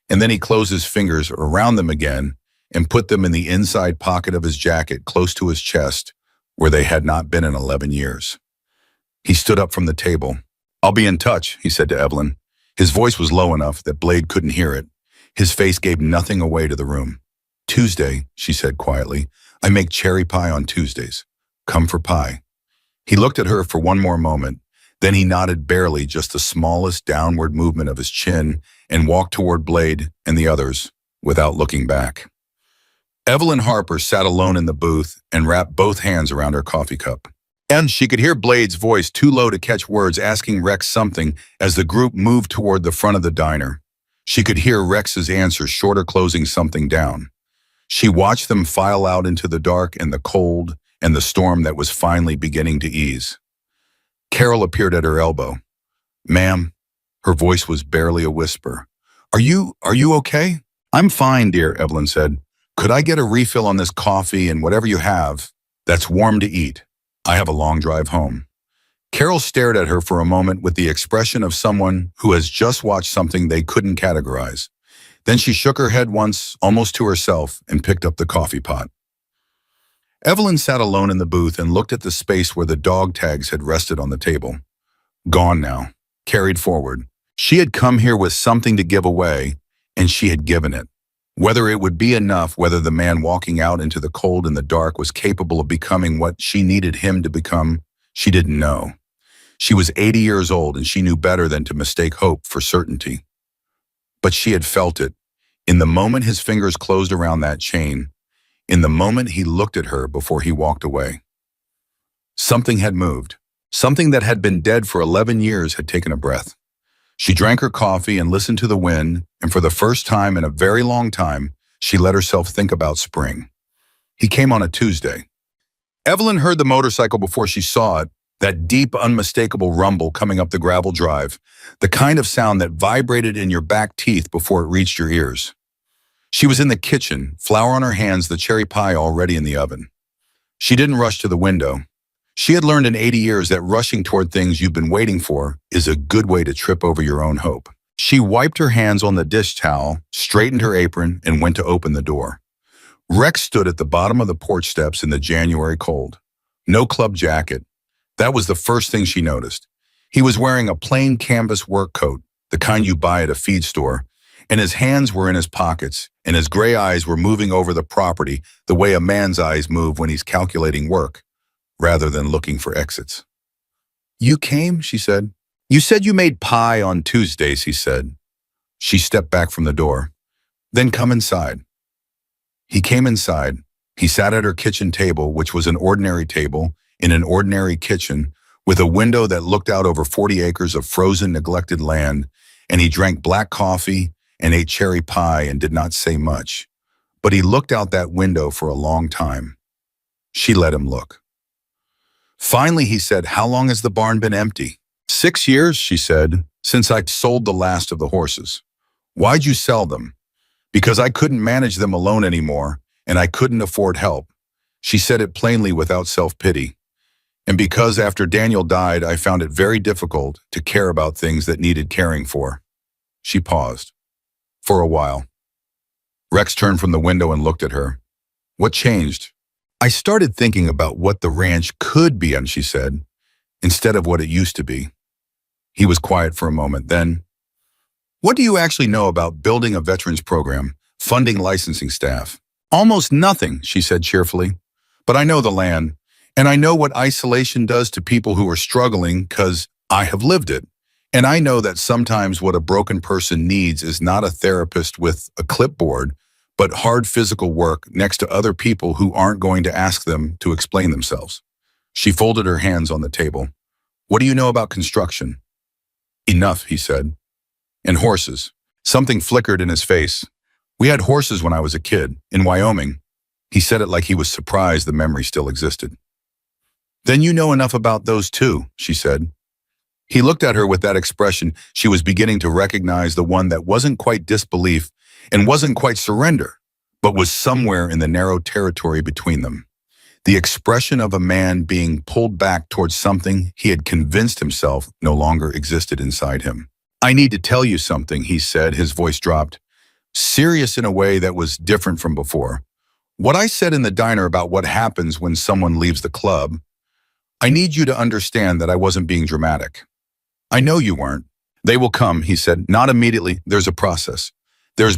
and then he closed his fingers around them again and put them in the inside pocket of his jacket close to his chest, where they had not been in 11 years. He stood up from the table. "I'll be in touch," he said to Evelyn. His voice was low enough that Blade couldn't hear it. His face gave nothing away to the room. "Tuesday," she said quietly. "I make cherry pie on Tuesdays. Come for pie." He looked at her for one more moment. Then he nodded barely, just the smallest downward movement of his chin, and walked toward Blade and the others without looking back. Evelyn Harper sat alone in the booth and wrapped both hands around her coffee cup. And she could hear Blade's voice, too low to catch words, asking Rex something as the group moved toward the front of the diner. She could hear Rex's answer, shorter, closing something down. She watched them file out into the dark and the cold and the storm that was finally beginning to ease. Carol appeared at her elbow. "Ma'am," her voice was barely a whisper. Are you okay?" "I'm fine, dear," Evelyn said. "Could I get a refill on this coffee and whatever you have that's warm to eat? I have a long drive home." Carol stared at her for a moment with the expression of someone who has just watched something they couldn't categorize. Then she shook her head once, almost to herself, and picked up the coffee pot. Evelyn sat alone in the booth and looked at the space where the dog tags had rested on the table. Gone now, carried forward. She had come here with something to give away, and she had given it. Whether it would be enough, whether the man walking out into the cold and the dark was capable of becoming what she needed him to become, she didn't know. She was 80 years old, and she knew better than to mistake hope for certainty. But she had felt it. In the moment his fingers closed around that chain, in the moment he looked at her before he walked away. Something had moved. Something that had been dead for 11 years had taken a breath. She drank her coffee and listened to the wind, and for the first time in a very long time, she let herself think about spring. He came on a Tuesday. Evelyn heard the motorcycle before she saw it, that deep, unmistakable rumble coming up the gravel drive, the kind of sound that vibrated in your back teeth before it reached your ears. She was in the kitchen, flour on her hands, the cherry pie already in the oven. She didn't rush to the window. She had learned in 80 years that rushing toward things you've been waiting for is a good way to trip over your own hope. She wiped her hands on the dish towel, straightened her apron, and went to open the door. Rex stood at the bottom of the porch steps in the January cold. No club jacket. That was the first thing she noticed. He was wearing a plain canvas work coat, the kind you buy at a feed store, and his hands were in his pockets, and his gray eyes were moving over the property the way a man's eyes move when he's calculating work, rather than looking for exits. "You came?" she said. "You said you made pie on Tuesdays," he said. She stepped back from the door. "Then come inside." He came inside. He sat at her kitchen table, which was an ordinary table in an ordinary kitchen with a window that looked out over 40 acres of frozen, neglected land, and he drank black coffee and ate cherry pie and did not say much. But he looked out that window for a long time. She let him look. Finally, he said, "How long has the barn been empty?" "6 years," she said, "since I sold the last of the horses." "Why'd you sell them?" "Because I couldn't manage them alone anymore, and I couldn't afford help." She said it plainly without self-pity. "And because after Daniel died, I found it very difficult to care about things that needed caring for." She paused. For a while. Rex turned from the window and looked at her. "What changed?" "I started thinking about what the ranch could be," and she said, "instead of what it used to be." He was quiet for a moment. Then, "What do you actually know about building a veterans program, funding licensing staff?" "Almost nothing," she said cheerfully. "But I know the land, and I know what isolation does to people who are struggling because I have lived it. And I know that sometimes what a broken person needs is not a therapist with a clipboard, but hard physical work next to other people who aren't going to ask them to explain themselves." She folded her hands on the table. "What do you know about construction?" "Enough," he said. "And horses." Something flickered in his face. "We had horses when I was a kid, in Wyoming." He said it like he was surprised the memory still existed. "Then you know enough about those too," she said. He looked at her with that expression. She was beginning to recognize the one that wasn't quite disbelief and wasn't quite surrender, but was somewhere in the narrow territory between them. The expression of a man being pulled back towards something he had convinced himself no longer existed inside him. "I need to tell you something," he said, his voice dropped, serious in a way that was different from before. "What I said in the diner about what happens when someone leaves the club, I need you to understand that I wasn't being dramatic. I know you weren't. They will come," he said, "not immediately. There's a process.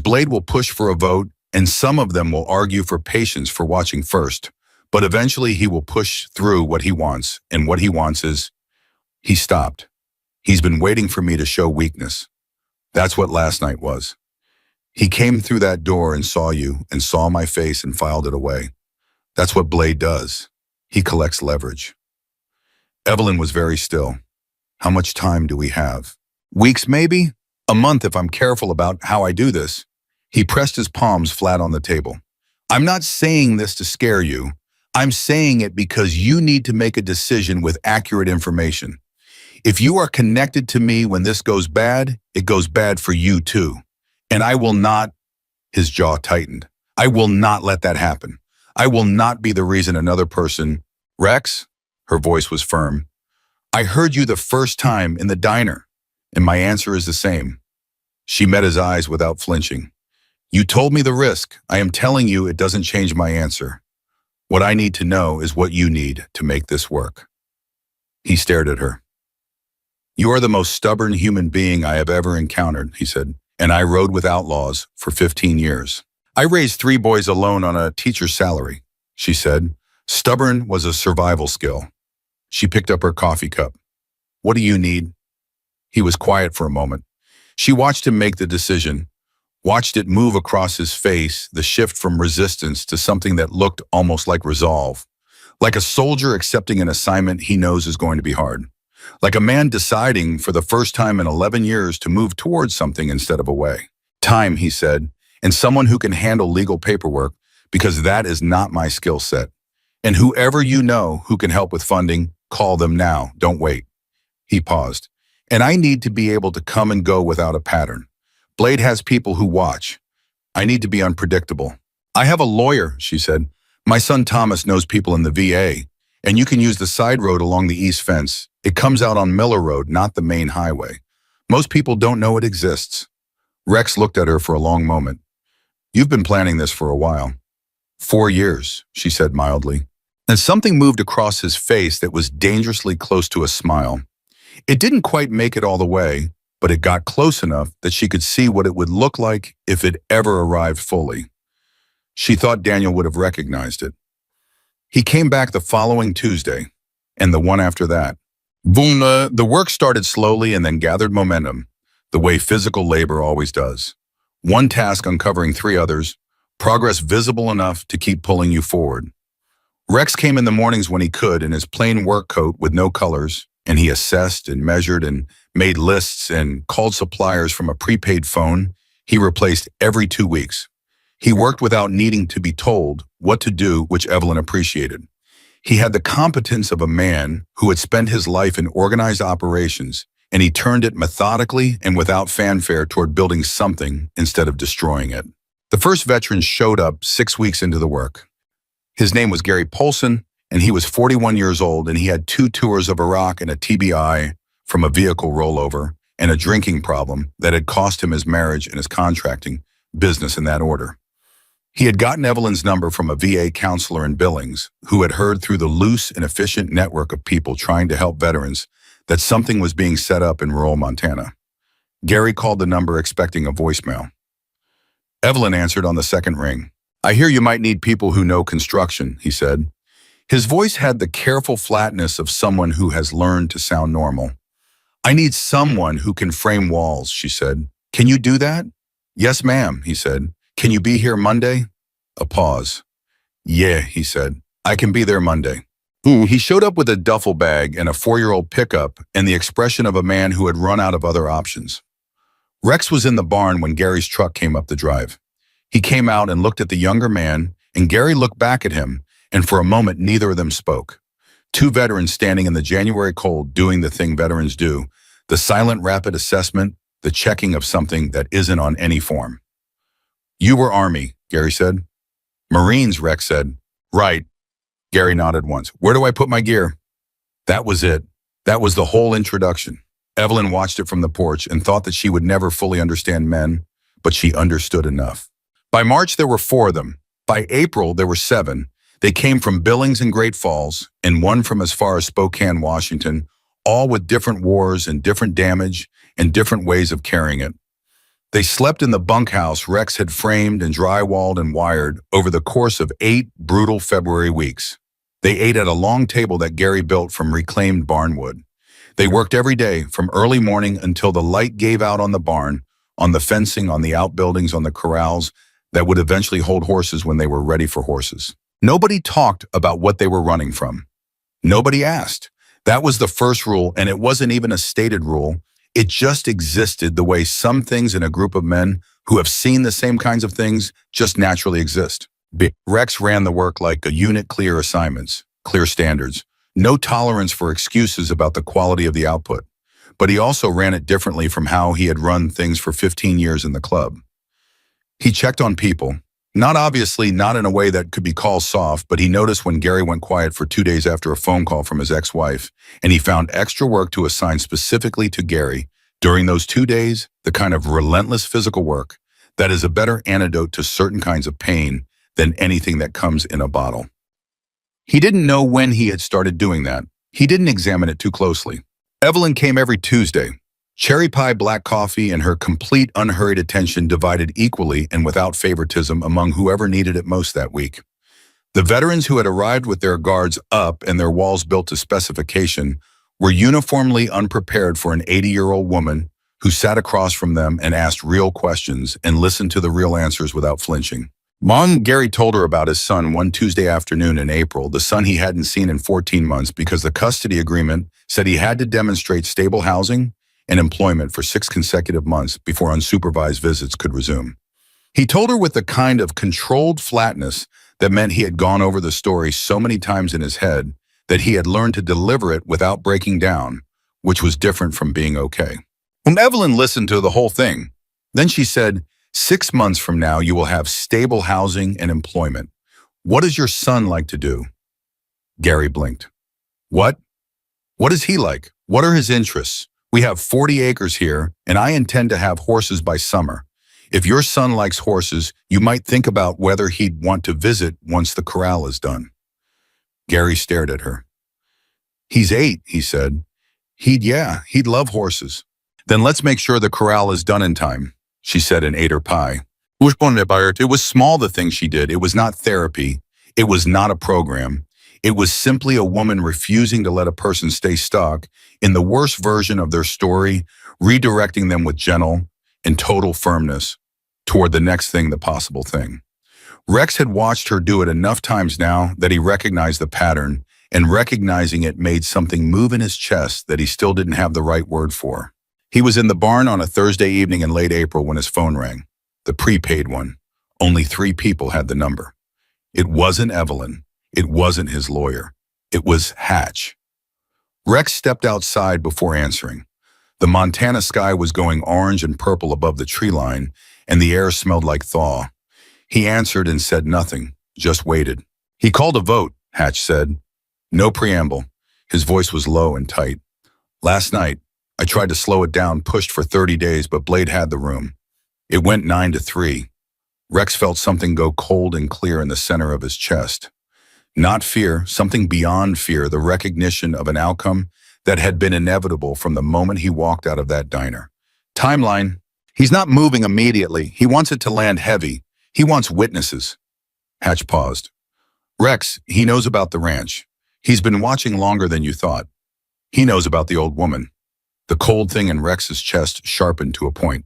Blade will push for a vote, and some of them will argue for patience for watching first. But eventually he will push through what he wants, and what he wants is..." He stopped. "He's been waiting for me to show weakness. That's what last night was. He came through that door and saw you, and saw my face and filed it away. That's what Blade does. He collects leverage." Evelyn was very still. "How much time do we have?" "Weeks, maybe? A month if I'm careful about how I do this." He pressed his palms flat on the table. "I'm not saying this to scare you. I'm saying it because you need to make a decision with accurate information. If you are connected to me when this goes bad, it goes bad for you too. And I will not..." His jaw tightened. "I will not let that happen. I will not be the reason another person..." "Rex?" Her voice was firm. "I heard you the first time in the diner, and my answer is the same." She met his eyes without flinching. "You told me the risk. I am telling you it doesn't change my answer. What I need to know is what you need to make this work." He stared at her. "You are the most stubborn human being I have ever encountered," he said, "and I rode with outlaws for 15 years. I raised 3 boys alone on a teacher's salary," she said. "Stubborn was a survival skill." She picked up her coffee cup. "What do you need?" He was quiet for a moment. She watched him make the decision, watched it move across his face, the shift from resistance to something that looked almost like resolve. Like a soldier accepting an assignment he knows is going to be hard. Like a man deciding for the first time in 11 years to move towards something instead of away. "Time," he said, "and someone who can handle legal paperwork, because that is not my skill set. And whoever you know who can help with funding, call them now. Don't wait." He paused. "And I need to be able to come and go without a pattern. Blade has people who watch. I need to be unpredictable." "I have a lawyer," she said. "My son Thomas knows people in the VA, and you can use the side road along the east fence. It comes out on Miller Road, not the main highway. Most people don't know it exists." Rex looked at her for a long moment. "You've been planning this for a while." 4 years, she said mildly. And something moved across his face that was dangerously close to a smile. It didn't quite make it all the way, but it got close enough that she could see what it would look like if it ever arrived fully. She thought Daniel would have recognized it. He came back the following Tuesday, and the one after that. Boom, the work started slowly and then gathered momentum, the way physical labor always does. One task uncovering 3 others, progress visible enough to keep pulling you forward. Rex came in the mornings when he could in his plain work coat with no colors and he assessed and measured and made lists and called suppliers from a prepaid phone he replaced every 2 weeks. He worked without needing to be told what to do, which Evelyn appreciated. He had the competence of a man who had spent his life in organized operations, and he turned it methodically and without fanfare toward building something instead of destroying it. The first veteran showed up 6 weeks into the work. His name was Gary Polson, and he was 41 years old, and he had 2 tours of Iraq and a TBI from a vehicle rollover and a drinking problem that had cost him his marriage and his contracting business in that order. He had gotten Evelyn's number from a VA counselor in Billings who had heard through the loose and efficient network of people trying to help veterans that something was being set up in rural Montana. Gary called the number expecting a voicemail. Evelyn answered on the second ring. "I hear you might need people who know construction," he said. His voice had the careful flatness of someone who has learned to sound normal. "I need someone who can frame walls," she said. "Can you do that?" "Yes, ma'am," he said. "Can you be here Monday?" A pause. "Yeah," he said. "I can be there Monday." He showed up with a duffel bag and a 4-year-old pickup and the expression of a man who had run out of other options. Rex was in the barn when Gary's truck came up the drive. He came out and looked at the younger man, and Gary looked back at him, and for a moment neither of them spoke. 2 veterans standing in the January cold doing the thing veterans do, the silent rapid assessment, the checking of something that isn't on any form. "You were Army," Gary said. "Marines," Rex said. "Right." Gary nodded once. "Where do I put my gear?" That was it. That was the whole introduction. Evelyn watched it from the porch and thought that she would never fully understand men, but she understood enough. By March, there were 4 of them. By April, there were 7. They came from Billings and Great Falls, and one from as far as Spokane, Washington, all with different wars and different damage and different ways of carrying it. They slept in the bunkhouse Rex had framed and drywalled and wired over the course of 8 brutal February weeks. They ate at a long table that Gary built from reclaimed barnwood. They worked every day from early morning until the light gave out on the barn, on the fencing, on the outbuildings, on the corrals that would eventually hold horses when they were ready for horses. Nobody talked about what they were running from. Nobody asked. That was the first rule, and it wasn't even a stated rule. It just existed the way some things in a group of men who have seen the same kinds of things just naturally exist. Rex ran the work like a unit, clear assignments, clear standards, no tolerance for excuses about the quality of the output. But he also ran it differently from how he had run things for 15 years in the club. He checked on people, not obviously not in a way that could be called soft, but he noticed when Gary went quiet for 2 days after a phone call from his ex-wife, and he found extra work to assign specifically to Gary during those 2 days, the kind of relentless physical work that is a better antidote to certain kinds of pain than anything that comes in a bottle. He didn't know when he had started doing that. He didn't examine it too closely. Evelyn came every Tuesday. Cherry pie, black coffee, and her complete unhurried attention divided equally and without favoritism among whoever needed it most that week. The veterans who had arrived with their guards up and their walls built to specification were uniformly unprepared for an 80-year-old woman who sat across from them and asked real questions and listened to the real answers without flinching. Gary told her about his son one Tuesday afternoon in April, the son he hadn't seen in 14 months because the custody agreement said he had to demonstrate stable housing and employment for 6 consecutive months before unsupervised visits could resume. He told her with the kind of controlled flatness that meant he had gone over the story so many times in his head that he had learned to deliver it without breaking down, which was different from being okay. When Evelyn listened to the whole thing, then she said, 6 months from now, you will have stable housing and employment. What does your son like to do? Gary blinked. What? What is he like? What are his interests? We have 40 acres here, and I intend to have horses by summer. If your son likes horses, you might think about whether he'd want to visit once the corral is done. Gary stared at her. He's 8, he said. He'd love horses. Then let's make sure the corral is done in time, she said and ate her pie. It was small, the thing she did. It was not therapy. It was not a program. It was simply a woman refusing to let a person stay stuck in the worst version of their story, redirecting them with gentle and total firmness toward the next thing, the possible thing. Rex had watched her do it enough times now that he recognized the pattern, and recognizing it made something move in his chest that he still didn't have the right word for. He was in the barn on a Thursday evening in late April when his phone rang. The prepaid one. Only 3 people had the number. It wasn't Evelyn. It wasn't his lawyer. It was Hatch. Rex stepped outside before answering. The Montana sky was going orange and purple above the tree line, and the air smelled like thaw. He answered and said nothing, just waited. He called a vote, Hatch said. No preamble. His voice was low and tight. Last night, I tried to slow it down, pushed for 30 days, but Blade had the room. It went 9-3. Rex felt something go cold and clear in the center of his chest. Not fear, something beyond fear, the recognition of an outcome that had been inevitable from the moment he walked out of that diner. Timeline. He's not moving immediately. He wants it to land heavy. He wants witnesses. Hatch paused. Rex, he knows about the ranch. He's been watching longer than you thought. He knows about the old woman. The cold thing in Rex's chest sharpened to a point.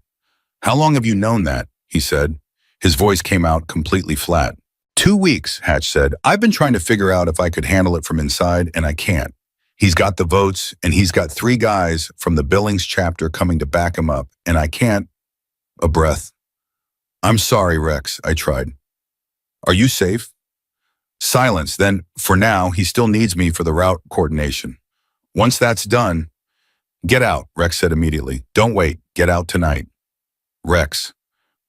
How long have you known that? He said. His voice came out completely flat. 2 weeks, Hatch said. I've been trying to figure out if I could handle it from inside, and I can't. He's got the votes, and he's got 3 guys from the Billings chapter coming to back him up, and I can't. A breath. I'm sorry, Rex, I tried. Are you safe? Silence. Then, for now, he still needs me for the route coordination. Once that's done, get out, Rex said immediately. Don't wait. Get out tonight. Rex.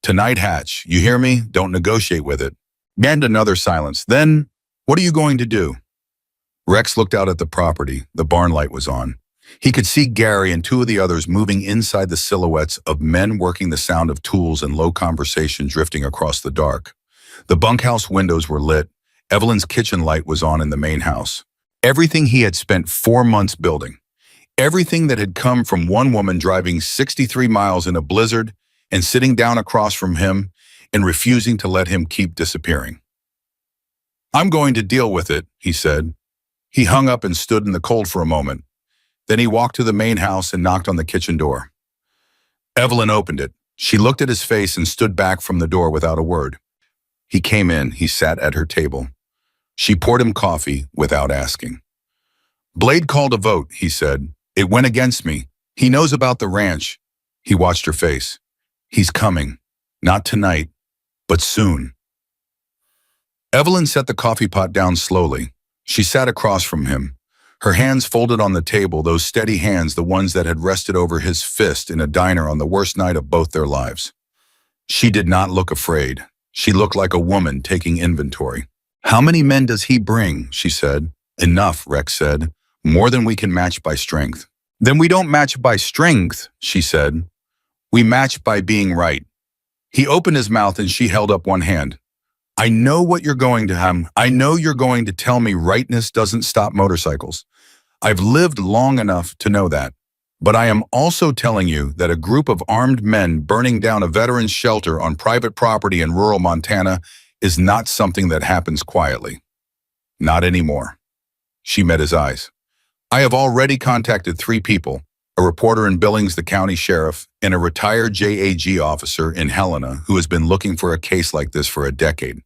Tonight, Hatch. You hear me? Don't negotiate with it. And another silence. Then, what are you going to do? Rex looked out at the property. The barn light was on. He could see Gary and 2 of the others moving inside the silhouettes of men working, the sound of tools and low conversation drifting across the dark. The bunkhouse windows were lit. Evelyn's kitchen light was on in the main house. Everything he had spent 4 months building. Everything that had come from one woman driving 63 miles in a blizzard and sitting down across from him and refusing to let him keep disappearing. I'm going to deal with it, he said. He hung up and stood in the cold for a moment. Then he walked to the main house and knocked on the kitchen door. Evelyn opened it. She looked at his face and stood back from the door without a word. He came in. He sat at her table. She poured him coffee without asking. Blade called a vote, he said. It went against me. He knows about the ranch. He watched her face. He's coming. Not tonight, but soon. Evelyn set the coffee pot down slowly. She sat across from him. Her hands folded on the table, those steady hands, the ones that had rested over his fist in a diner on the worst night of both their lives. She did not look afraid. She looked like a woman taking inventory. How many men does he bring? She said. Enough, Rex said. More than we can match by strength. Then we don't match by strength, she said. We match by being right. He opened his mouth and she held up one hand. I know what you're going to I know you're going to tell me rightness doesn't stop motorcycles. I've lived long enough to know that. But I am also telling you that a group of armed men burning down a veteran's shelter on private property in rural Montana is not something that happens quietly. Not anymore. She met his eyes. I have already contacted 3 people, a reporter in Billings, the county sheriff, and a retired JAG officer in Helena who has been looking for a case like this for a decade.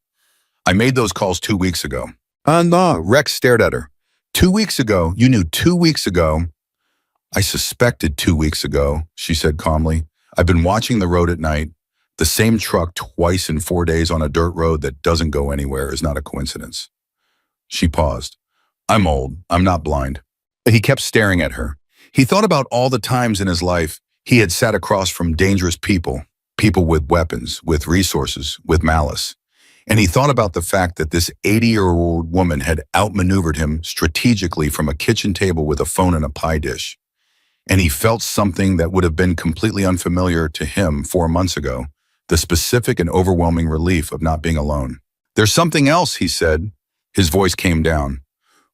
I made those calls 2 weeks ago. No, Rex stared at her. 2 weeks ago? You knew 2 weeks ago? I suspected 2 weeks ago, she said calmly. I've been watching the road at night. The same truck twice in 4 days on a dirt road that doesn't go anywhere is not a coincidence. She paused. I'm old. I'm not blind. But he kept staring at her. He thought about all the times in his life he had sat across from dangerous people, people with weapons, with resources, with malice. And he thought about the fact that this 80-year-old woman had outmaneuvered him strategically from a kitchen table with a phone and a pie dish. And he felt something that would have been completely unfamiliar to him 4 months ago, the specific and overwhelming relief of not being alone. There's something else, he said. His voice came down.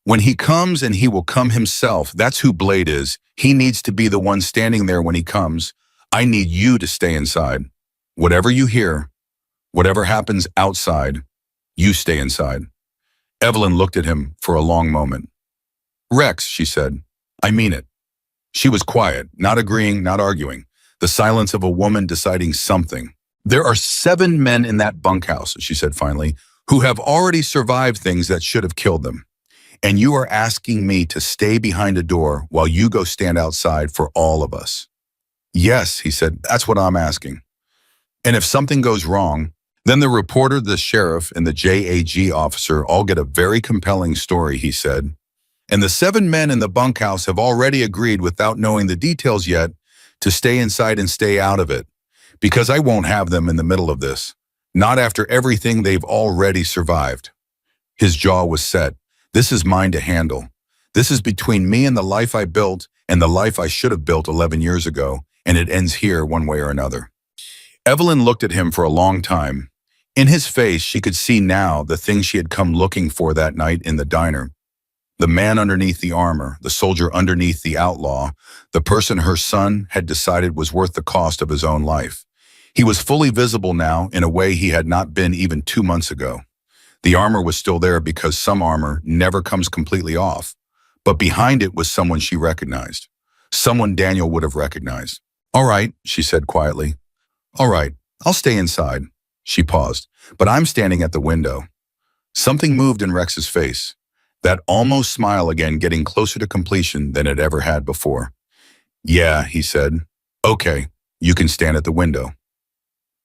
When he comes, and he will come himself, that's who Blade is. He needs to be the one standing there when he comes. I need you to stay inside. Whatever you hear, whatever happens outside, you stay inside. Evelyn looked at him for a long moment. Rex, she said, I mean it. She was quiet, not agreeing, not arguing. The silence of a woman deciding something. There are 7 men in that bunkhouse, she said finally, who have already survived things that should have killed them. And you are asking me to stay behind a door while you go stand outside for all of us. Yes, he said, that's what I'm asking. And if something goes wrong, then the reporter, the sheriff, and the JAG officer all get a very compelling story, he said. And the 7 men in the bunkhouse have already agreed, without knowing the details yet, to stay inside and stay out of it. Because I won't have them in the middle of this. Not after everything they've already survived. His jaw was set. This is mine to handle. This is between me and the life I built and the life I should have built 11 years ago, and it ends here one way or another. Evelyn looked at him for a long time. In his face, she could see now the thing she had come looking for that night in the diner. The man underneath the armor, the soldier underneath the outlaw, the person her son had decided was worth the cost of his own life. He was fully visible now in a way he had not been even 2 months ago. The armor was still there because some armor never comes completely off, but behind it was someone she recognized. Someone Daniel would have recognized. All right, she said quietly. All right, I'll stay inside. She paused, but I'm standing at the window. Something moved in Rex's face. That almost smile again, getting closer to completion than it ever had before. Yeah, he said. Okay, you can stand at the window.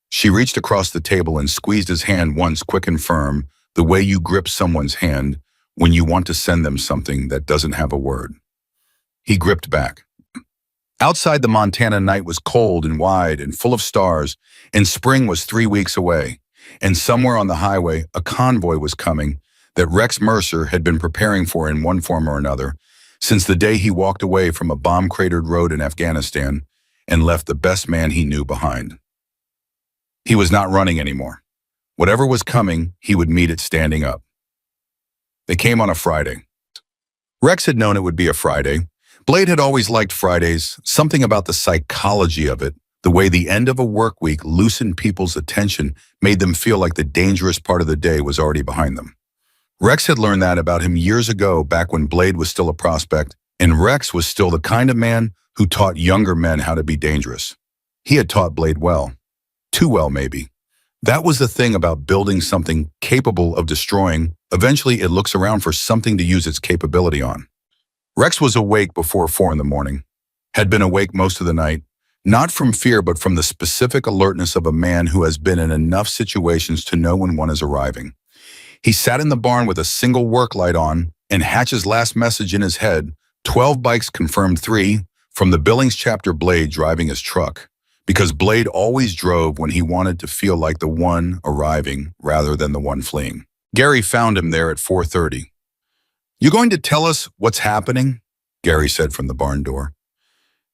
She reached across the table and squeezed his hand once, quick and firm, the way you grip someone's hand when you want to send them something that doesn't have a word. He gripped back. Outside, the Montana night was cold and wide and full of stars, and spring was 3 weeks away. And somewhere on the highway, a convoy was coming that Rex Mercer had been preparing for in one form or another since the day he walked away from a bomb-cratered road in Afghanistan and left the best man he knew behind. He was not running anymore. Whatever was coming, he would meet it standing up. They came on a Friday. Rex had known it would be a Friday. Blade had always liked Fridays, something about the psychology of it, the way the end of a work week loosened people's attention, made them feel like the dangerous part of the day was already behind them. Rex had learned that about him years ago, back when Blade was still a prospect, and Rex was still the kind of man who taught younger men how to be dangerous. He had taught Blade well. Too well, maybe. That was the thing about building something capable of destroying. Eventually, it looks around for something to use its capability on. Rex was awake before 4 in the morning, had been awake most of the night, not from fear but from the specific alertness of a man who has been in enough situations to know when one is arriving. He sat in the barn with a single work light on and Hatch's last message in his head, 12 bikes confirmed 3, from the Billings chapter Blade driving his truck, because Blade always drove when he wanted to feel like the one arriving rather than the one fleeing. Gary found him there at 4:30. You going to tell us what's happening? Gary said from the barn door.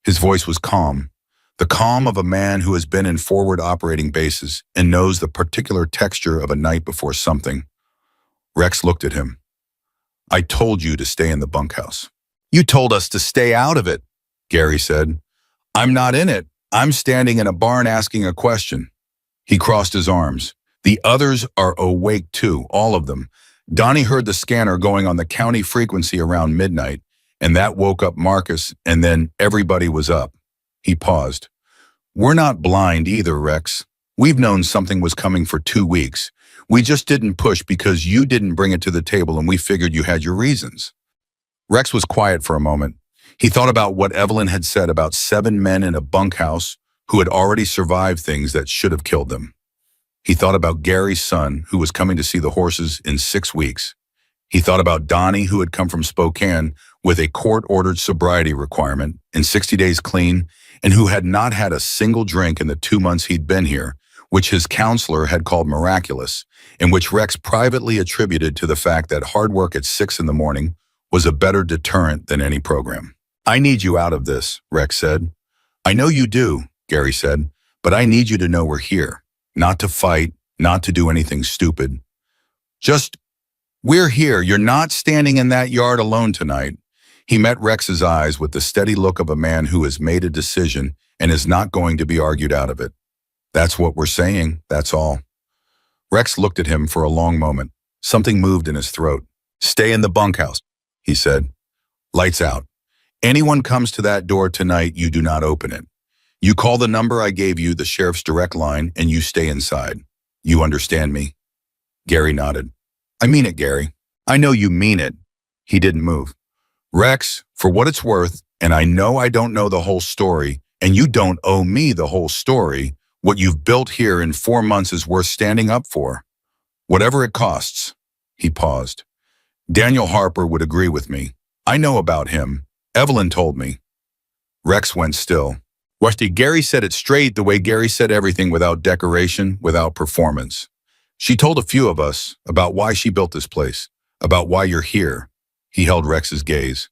His voice was calm, the calm of a man who has been in forward operating bases and knows the particular texture of a night before something. Rex looked at him. I told you to stay in the bunkhouse. You told us to stay out of it, Gary said. I'm not in it. I'm standing in a barn asking a question. He crossed his arms. The others are awake too, all of them. Donnie heard the scanner going on the county frequency around midnight, and that woke up Marcus, and then everybody was up. He paused. We're not blind either, Rex. We've known something was coming for 2 weeks. We just didn't push because you didn't bring it to the table and we figured you had your reasons. Rex was quiet for a moment. He thought about what Evelyn had said about 7 men in a bunkhouse who had already survived things that should have killed them. He thought about Gary's son, who was coming to see the horses in 6 weeks. He thought about Donnie, who had come from Spokane with a court-ordered sobriety requirement and 60 days clean, and who had not had a single drink in the 2 months he'd been here, which his counselor had called miraculous, and which Rex privately attributed to the fact that hard work at 6 in the morning was a better deterrent than any program. I need you out of this, Rex said. I know you do, Gary said, but I need you to know we're here. Not to fight, not to do anything stupid. Just, we're here. You're not standing in that yard alone tonight. He met Rex's eyes with the steady look of a man who has made a decision and is not going to be argued out of it. That's what we're saying, that's all. Rex looked at him for a long moment. Something moved in his throat. Stay in the bunkhouse, he said. Lights out. Anyone comes to that door tonight, you do not open it. You call the number I gave you, the sheriff's direct line, and you stay inside. You understand me? Gary nodded. I mean it, Gary. I know you mean it. He didn't move. Rex, for what it's worth, and I know I don't know the whole story, and you don't owe me the whole story, what you've built here in 4 months is worth standing up for. Whatever it costs. He paused. Daniel Harper would agree with me. I know about him. Evelyn told me. Rex went still. Rusty, Gary said it straight the way Gary said everything, without decoration, without performance. She told a few of us about why she built this place, about why you're here. He held Rex's gaze.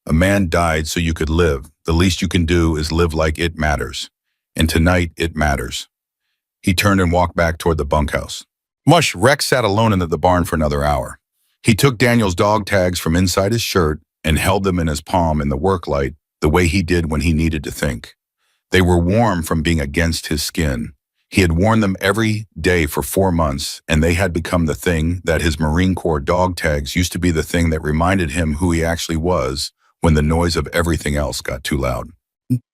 A man died so you could live. The least you can do is live like it matters. And tonight, it matters. He turned and walked back toward the bunkhouse. Rex sat alone in the barn for another hour. He took Daniel's dog tags from inside his shirt and held them in his palm in the work light, the way he did when he needed to think. They were warm from being against his skin. He had worn them every day for 4 months, and they had become the thing that his Marine Corps dog tags used to be, the thing that reminded him who he actually was when the noise of everything else got too loud.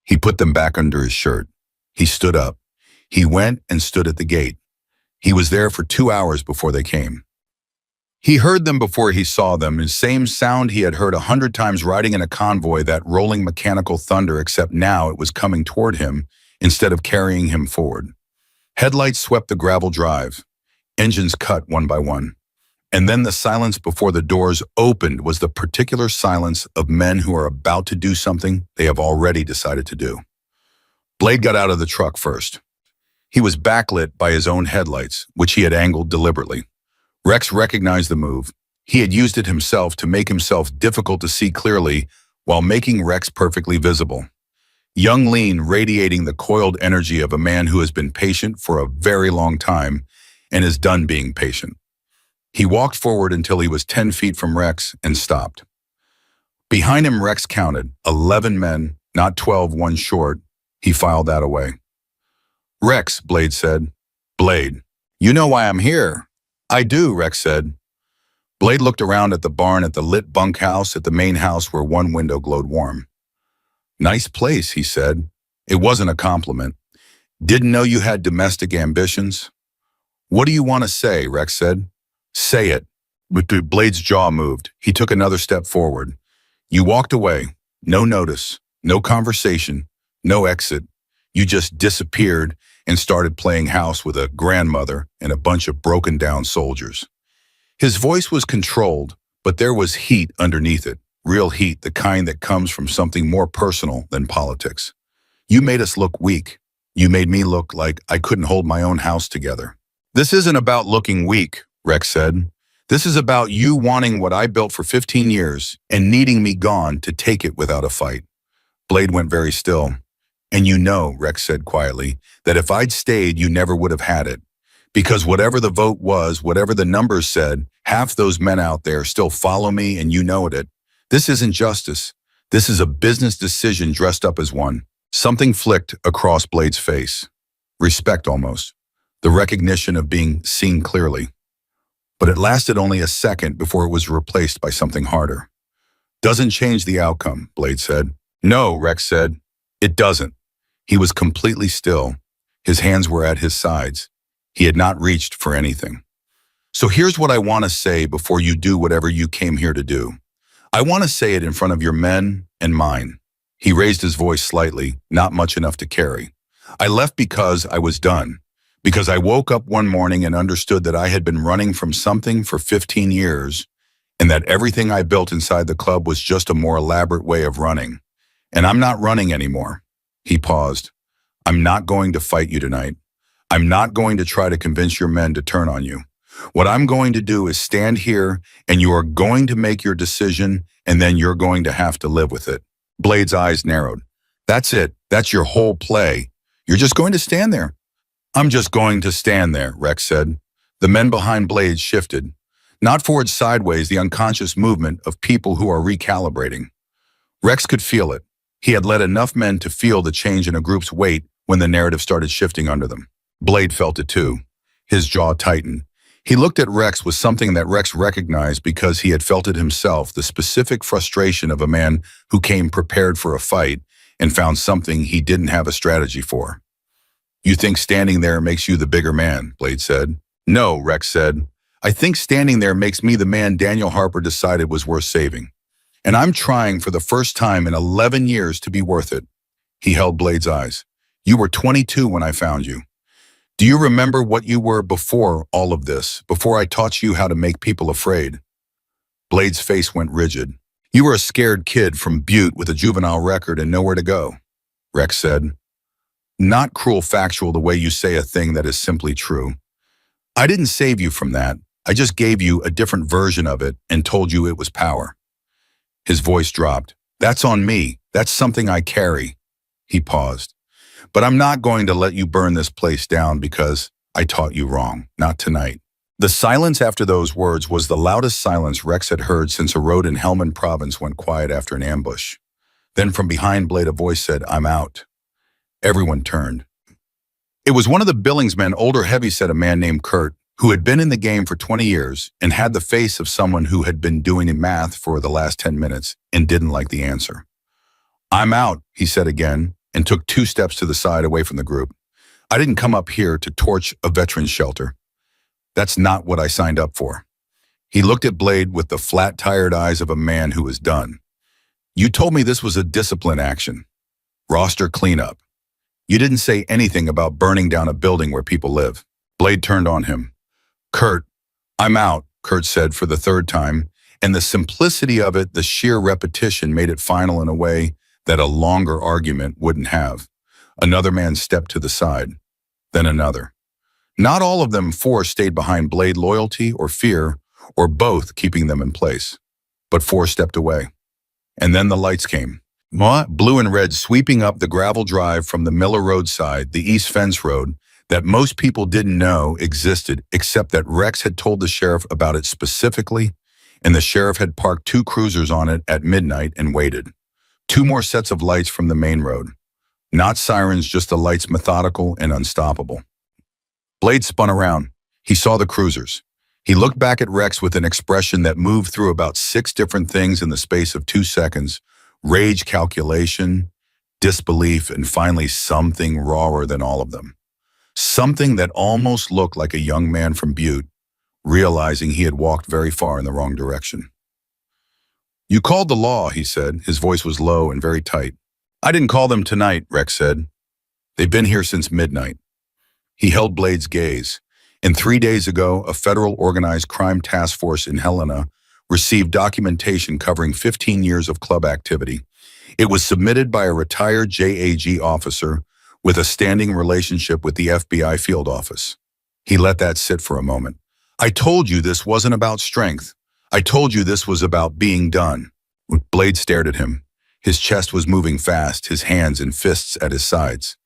He put them back under his shirt. He stood up. He went and stood at the gate. He was there for 2 hours before they came. He heard them before he saw them, the same sound he had heard 100 times riding in a convoy, that rolling mechanical thunder, except now it was coming toward him instead of carrying him forward. Headlights swept the gravel drive. Engines cut one by one. And then the silence before the doors opened was the particular silence of men who are about to do something they have already decided to do. Blade got out of the truck first. He was backlit by his own headlights, which he had angled deliberately. Rex recognized the move. He had used it himself to make himself difficult to see clearly while making Rex perfectly visible. Young, lean, radiating the coiled energy of a man who has been patient for a very long time and is done being patient. He walked forward until he was 10 feet from Rex and stopped. Behind him, Rex counted 11 men, not 12, one short. He filed that away. Rex, Blade said. Blade, you know why I'm here. I do, Rex said. Blade looked around at the barn, at the lit bunkhouse, at the main house where one window glowed warm. Nice place, he said. It wasn't a compliment. Didn't know you had domestic ambitions. What do you want to say, Rex said. Say it. Blade's jaw moved. He took another step forward. You walked away. No notice. No conversation. No exit. You just disappeared and started playing house with a grandmother and a bunch of broken down soldiers. His voice was controlled, but there was heat underneath it. Real heat, the kind that comes from something more personal than politics. You made us look weak. You made me look like I couldn't hold my own house together. This isn't about looking weak, Rex said. This is about you wanting what I built for 15 years and needing me gone to take it without a fight. Blade went very still. And you know, Rex said quietly, that if I'd stayed, you never would have had it. Because whatever the vote was, whatever the numbers said, half those men out there still follow me, and you know it. This isn't justice. This is a business decision dressed up as one. Something flicked across Blade's face. Respect almost. The recognition of being seen clearly. But it lasted only a second before it was replaced by something harder. Doesn't change the outcome, Blade said. No, Rex said. It doesn't. He was completely still. His hands were at his sides. He had not reached for anything. So here's what I want to say before you do whatever you came here to do. I want to say it in front of your men and mine. He raised his voice slightly, not much enough to carry. I left because I was done. Because I woke up one morning and understood that I had been running from something for 15 years and that everything I built inside the club was just a more elaborate way of running. And I'm not running anymore. He paused. I'm not going to fight you tonight. I'm not going to try to convince your men to turn on you. What I'm going to do is stand here, and you are going to make your decision, and then you're going to have to live with it. Blade's eyes narrowed. That's it. That's your whole play. You're just going to stand there. I'm just going to stand there, Rex said. The men behind Blade shifted. Not forward, sideways, the unconscious movement of people who are recalibrating. Rex could feel it. He had led enough men to feel the change in a group's weight when the narrative started shifting under them. Blade felt it too. His jaw tightened. He looked at Rex with something that Rex recognized because he had felt it himself, the specific frustration of a man who came prepared for a fight and found something he didn't have a strategy for. You think standing there makes you the bigger man, Blade said. No, Rex said. I think standing there makes me the man Daniel Harper decided was worth saving. And I'm trying for the first time in 11 years to be worth it. He held Blade's eyes. You were 22 when I found you. Do you remember what you were before all of this, before I taught you how to make people afraid? Blade's face went rigid. You were a scared kid from Butte with a juvenile record and nowhere to go, Rex said. Not cruel factual the way you say a thing that is simply true. I didn't save you from that. I just gave you a different version of it and told you it was power. His voice dropped. That's on me. That's something I carry. He paused. But I'm not going to let you burn this place down because I taught you wrong. Not tonight. The silence after those words was the loudest silence Rex had heard since a road in Helmand Province went quiet after an ambush. Then from behind Blade a voice said, I'm out. Everyone turned. It was one of the Billings men, older heavyset, a man named Kurt, who had been in the game for 20 years and had the face of someone who had been doing math for the last 10 minutes and didn't like the answer. I'm out, he said again, and took 2 steps to the side away from the group. I didn't come up here to torch a veteran's shelter. That's not what I signed up for. He looked at Blade with the flat, tired eyes of a man who was done. You told me this was a discipline action. Roster cleanup. You didn't say anything about burning down a building where people live. Blade turned on him. Kurt, I'm out, Kurt said for the 3rd time, and the simplicity of it, the sheer repetition, made it final in a way that a longer argument wouldn't have. Another man stepped to the side, then another. Not all of them 4 stayed behind Blade, loyalty or fear, or both keeping them in place. But 4 stepped away. And then the lights came. Blue and red sweeping up the gravel drive from the Miller roadside, the East Fence Road, that most people didn't know existed except that Rex had told the sheriff about it specifically, and the sheriff had parked 2 cruisers on it at midnight and waited. 2 more sets of lights from the main road. Not sirens, just the lights, methodical and unstoppable. Blade spun around. He saw the cruisers. He looked back at Rex with an expression that moved through about 6 different things in the space of 2 seconds. Rage, calculation, disbelief, and finally something rawer than all of them. Something that almost looked like a young man from Butte, realizing he had walked very far in the wrong direction. You called the law, he said. His voice was low and very tight. I didn't call them tonight, Rex said. They've been here since midnight. He held Blade's gaze. And 3 days ago, a federal organized crime task force in Helena received documentation covering 15 years of club activity. It was submitted by a retired JAG officer with a standing relationship with the FBI field office. He let that sit for a moment. I told you this wasn't about strength. I told you this was about being done. Blade stared at him. His chest was moving fast, his hands and fists at his sides.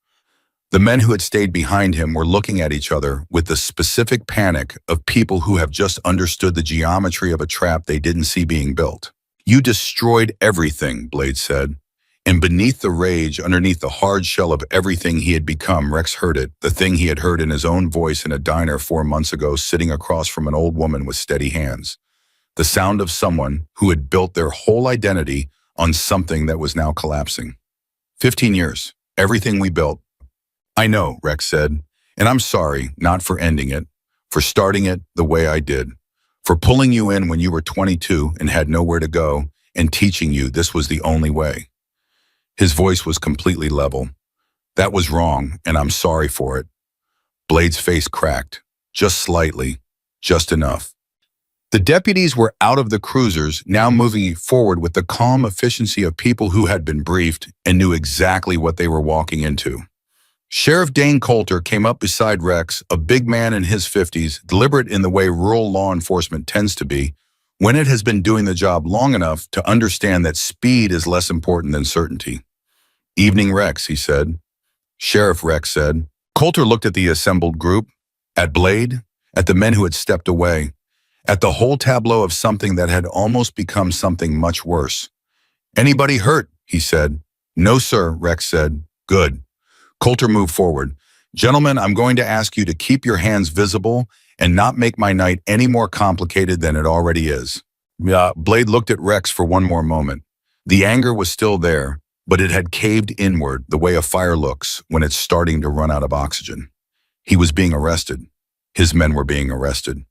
The men who had stayed behind him were looking at each other with the specific panic of people who have just understood the geometry of a trap they didn't see being built. You destroyed everything, Blade said. And beneath the rage, underneath the hard shell of everything he had become, Rex heard it, the thing he had heard in his own voice in a diner 4 months ago, sitting across from an old woman with steady hands. The sound of someone who had built their whole identity on something that was now collapsing. 15 years, everything we built. I know, Rex said, and I'm sorry, not for ending it, for starting it the way I did, for pulling you in when you were 22 and had nowhere to go and teaching you this was the only way. His voice was completely level. That was wrong, and I'm sorry for it. Blade's face cracked, just slightly, just enough. The deputies were out of the cruisers, now moving forward with the calm efficiency of people who had been briefed and knew exactly what they were walking into. Sheriff Dane Coulter came up beside Rex, a big man in his 50s, deliberate in the way rural law enforcement tends to be, when it has been doing the job long enough to understand that speed is less important than certainty. Evening, Rex, he said. Sheriff, Rex said. Coulter looked at the assembled group, at Blade, at the men who had stepped away, at the whole tableau of something that had almost become something much worse. Anybody hurt? He said. No, sir, Rex said. Good. Coulter moved forward. Gentlemen, I'm going to ask you to keep your hands visible and not make my night any more complicated than it already is. Blade looked at Rex for one more moment. The anger was still there, but it had caved inward the way a fire looks when it's starting to run out of oxygen. He was being arrested. His men were being arrested.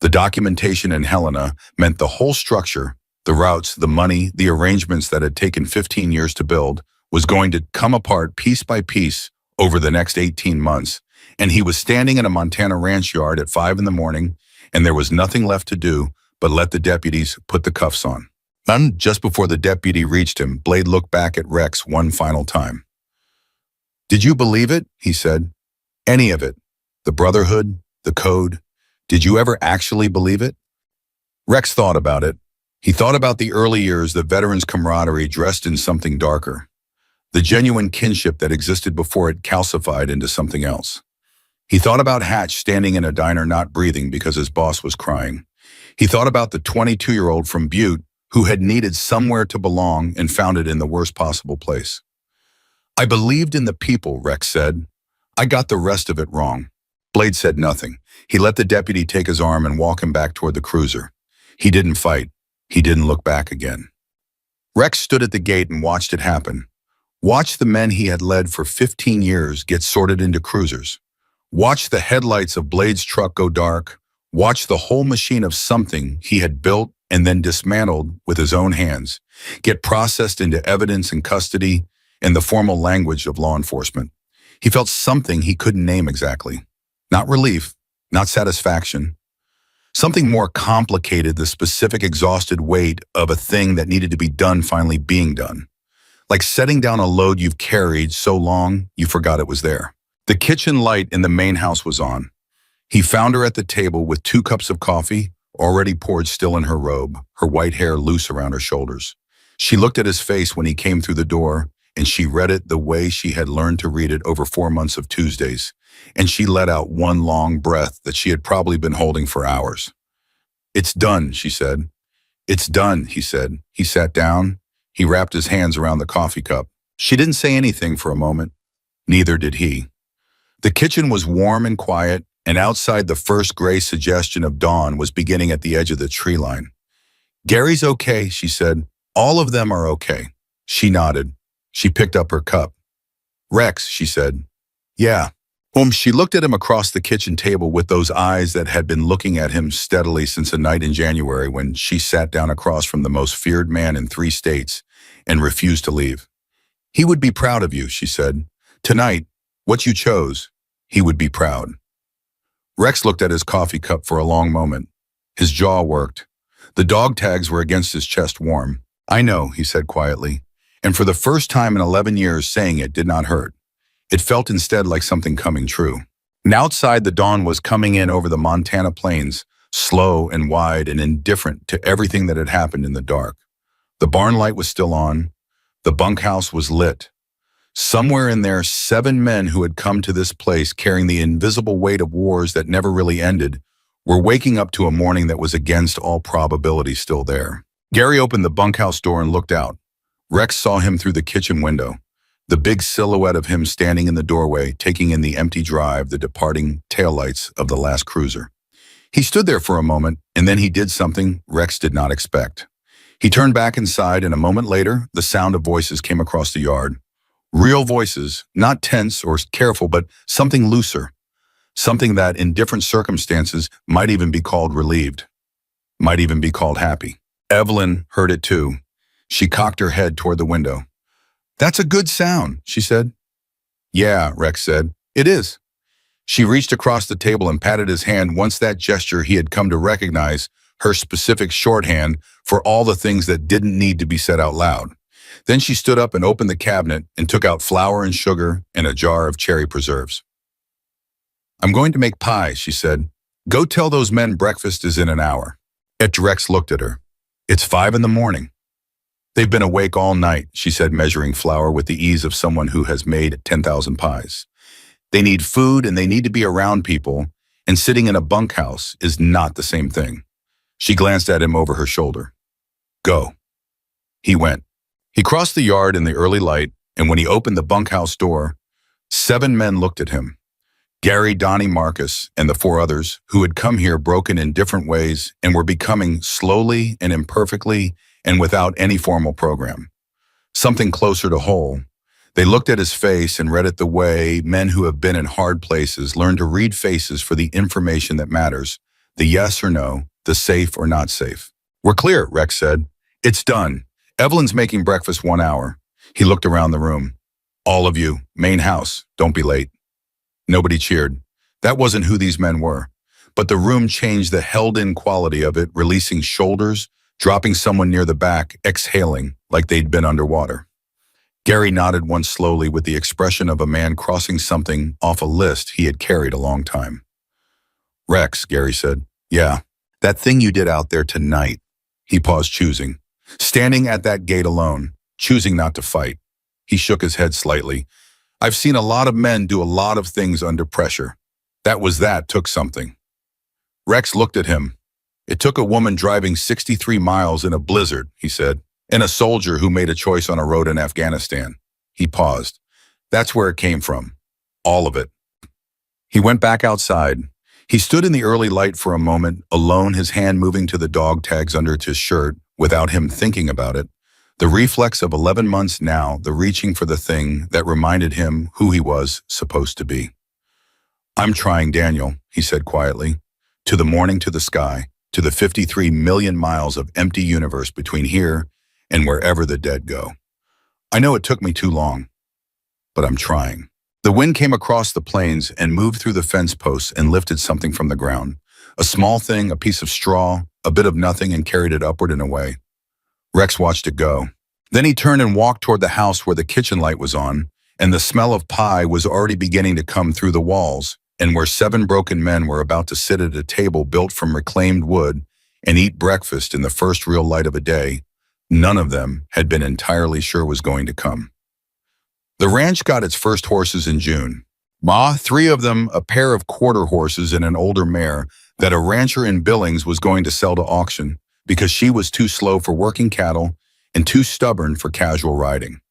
The documentation in Helena meant the whole structure, the routes, the money, the arrangements that had taken 15 years to build, was going to come apart piece by piece over the next 18 months. And he was standing in a Montana ranch yard at 5 in the morning, and there was nothing left to do but let the deputies put the cuffs on. Then, just before the deputy reached him, Blade looked back at Rex one final time. "Did you believe it?" he said. "Any of it? The Brotherhood? The Code? Did you ever actually believe it?" Rex thought about it. He thought about the early years, the veterans' camaraderie dressed in something darker, the genuine kinship that existed before it calcified into something else. He thought about Hatch standing in a diner not breathing because his boss was crying. He thought about the 22-year-old from Butte who had needed somewhere to belong and found it in the worst possible place. "I believed in the people," Rex said. "I got the rest of it wrong." Blade said nothing. He let the deputy take his arm and walk him back toward the cruiser. He didn't fight. He didn't look back again. Rex stood at the gate and watched it happen. Watched the men he had led for 15 years get sorted into cruisers. Watched the headlights of Blade's truck go dark. Watched the whole machine of something he had built and then dismantled with his own hands get processed into evidence and custody in the formal language of law enforcement. He felt something he couldn't name exactly. Not relief, not satisfaction. Something more complicated, the specific exhausted weight of a thing that needed to be done finally being done. Like setting down a load you've carried so long you forgot it was there. The kitchen light in the main house was on. He found her at the table with 2 cups of coffee, already poured still in her robe, her white hair loose around her shoulders. She looked at his face when he came through the door, and she read it the way she had learned to read it over 4 months of Tuesdays, and she let out one long breath that she had probably been holding for hours. "It's done," she said. "It's done," he said. He sat down. He wrapped his hands around the coffee cup. She didn't say anything for a moment. Neither did he. The kitchen was warm and quiet, and outside the first gray suggestion of dawn was beginning at the edge of the tree line. "Gary's okay," she said. "All of them are okay." She nodded. She picked up her cup. "Rex," she said. "Yeah." She looked at him across the kitchen table with those eyes that had been looking at him steadily since a night in January when she sat down across from the most feared man in 3 states and refused to leave. "He would be proud of you," she said. "Tonight, what you chose, he would be proud." Rex looked at his coffee cup for a long moment. His jaw worked. The dog tags were against his chest warm. "I know," he said quietly, and for the first time in 11 years saying it did not hurt. It felt instead like something coming true. And outside, the dawn was coming in over the Montana plains, slow and wide and indifferent to everything that had happened in the dark. The barn light was still on. The bunkhouse was lit. Somewhere in there, 7 men who had come to this place carrying the invisible weight of wars that never really ended were waking up to a morning that was against all probability still there. Gary opened the bunkhouse door and looked out. Rex saw him through the kitchen window. The big silhouette of him standing in the doorway, taking in the empty drive, the departing taillights of the last cruiser. He stood there for a moment, and then he did something Rex did not expect. He turned back inside, and a moment later, the sound of voices came across the yard. Real voices, not tense or careful, but something looser. Something that, in different circumstances, might even be called relieved. Might even be called happy. Evelyn heard it too. She cocked her head toward the window. "That's a good sound," she said. "Yeah," Rex said. "It is." She reached across the table and patted his hand, once that gesture he had come to recognize, her specific shorthand for all the things that didn't need to be said out loud. Then she stood up and opened the cabinet and took out flour and sugar and a jar of cherry preserves. "I'm going to make pie," she said. "Go tell those men breakfast is in an hour." Rex looked at her. "It's 5 in the morning." "They've been awake all night," she said, measuring flour with the ease of someone who has made 10,000 pies. "They need food and they need to be around people, and sitting in a bunkhouse is not the same thing." She glanced at him over her shoulder. "Go." He went. He crossed the yard in the early light, and when he opened the bunkhouse door, 7 men looked at him. Gary, Donnie, Marcus, and the 4 others who had come here broken in different ways and were becoming slowly and imperfectly and without any formal program. Something closer to whole. They looked at his face and read it the way men who have been in hard places learn to read faces for the information that matters, The yes or no, the safe or not safe. We're clear, Rex said. It's done. Evelyn's making breakfast 1 hour. He looked around the room. All of you, main house, don't be late. Nobody cheered. That wasn't who these men were. But the room changed the held-in quality of it, releasing shoulders, dropping someone near the back, exhaling like they'd been underwater. Gary nodded once slowly with the expression of a man crossing something off a list he had carried a long time. Rex, Gary said. Yeah, that thing you did out there tonight. He paused, choosing. Standing at that gate alone, choosing not to fight. He shook his head slightly. I've seen a lot of men do a lot of things under pressure. That took something. Rex looked at him. It took a woman driving 63 miles in a blizzard, he said, and a soldier who made a choice on a road in Afghanistan. He paused. That's where it came from. All of it. He went back outside. He stood in the early light for a moment, alone, his hand moving to the dog tags under his shirt, without him thinking about it. The reflex of 11 months now, the reaching for the thing that reminded him who he was supposed to be. I'm trying, Daniel, he said quietly. To the morning, to the sky, to the 53 million miles of empty universe between here and wherever the dead go. I know it took me too long, but I'm trying. The wind came across the plains and moved through the fence posts and lifted something from the ground. A small thing, a piece of straw, a bit of nothing, and carried it upward and away. Rex watched it go. Then he turned and walked toward the house where the kitchen light was on, and the smell of pie was already beginning to come through the walls, and where 7 broken men were about to sit at a table built from reclaimed wood and eat breakfast in the first real light of a day, none of them had been entirely sure was going to come. The ranch got its first horses in June. 3 of them, a pair of quarter horses and an older mare that a rancher in Billings was going to sell to auction because she was too slow for working cattle and too stubborn for casual riding.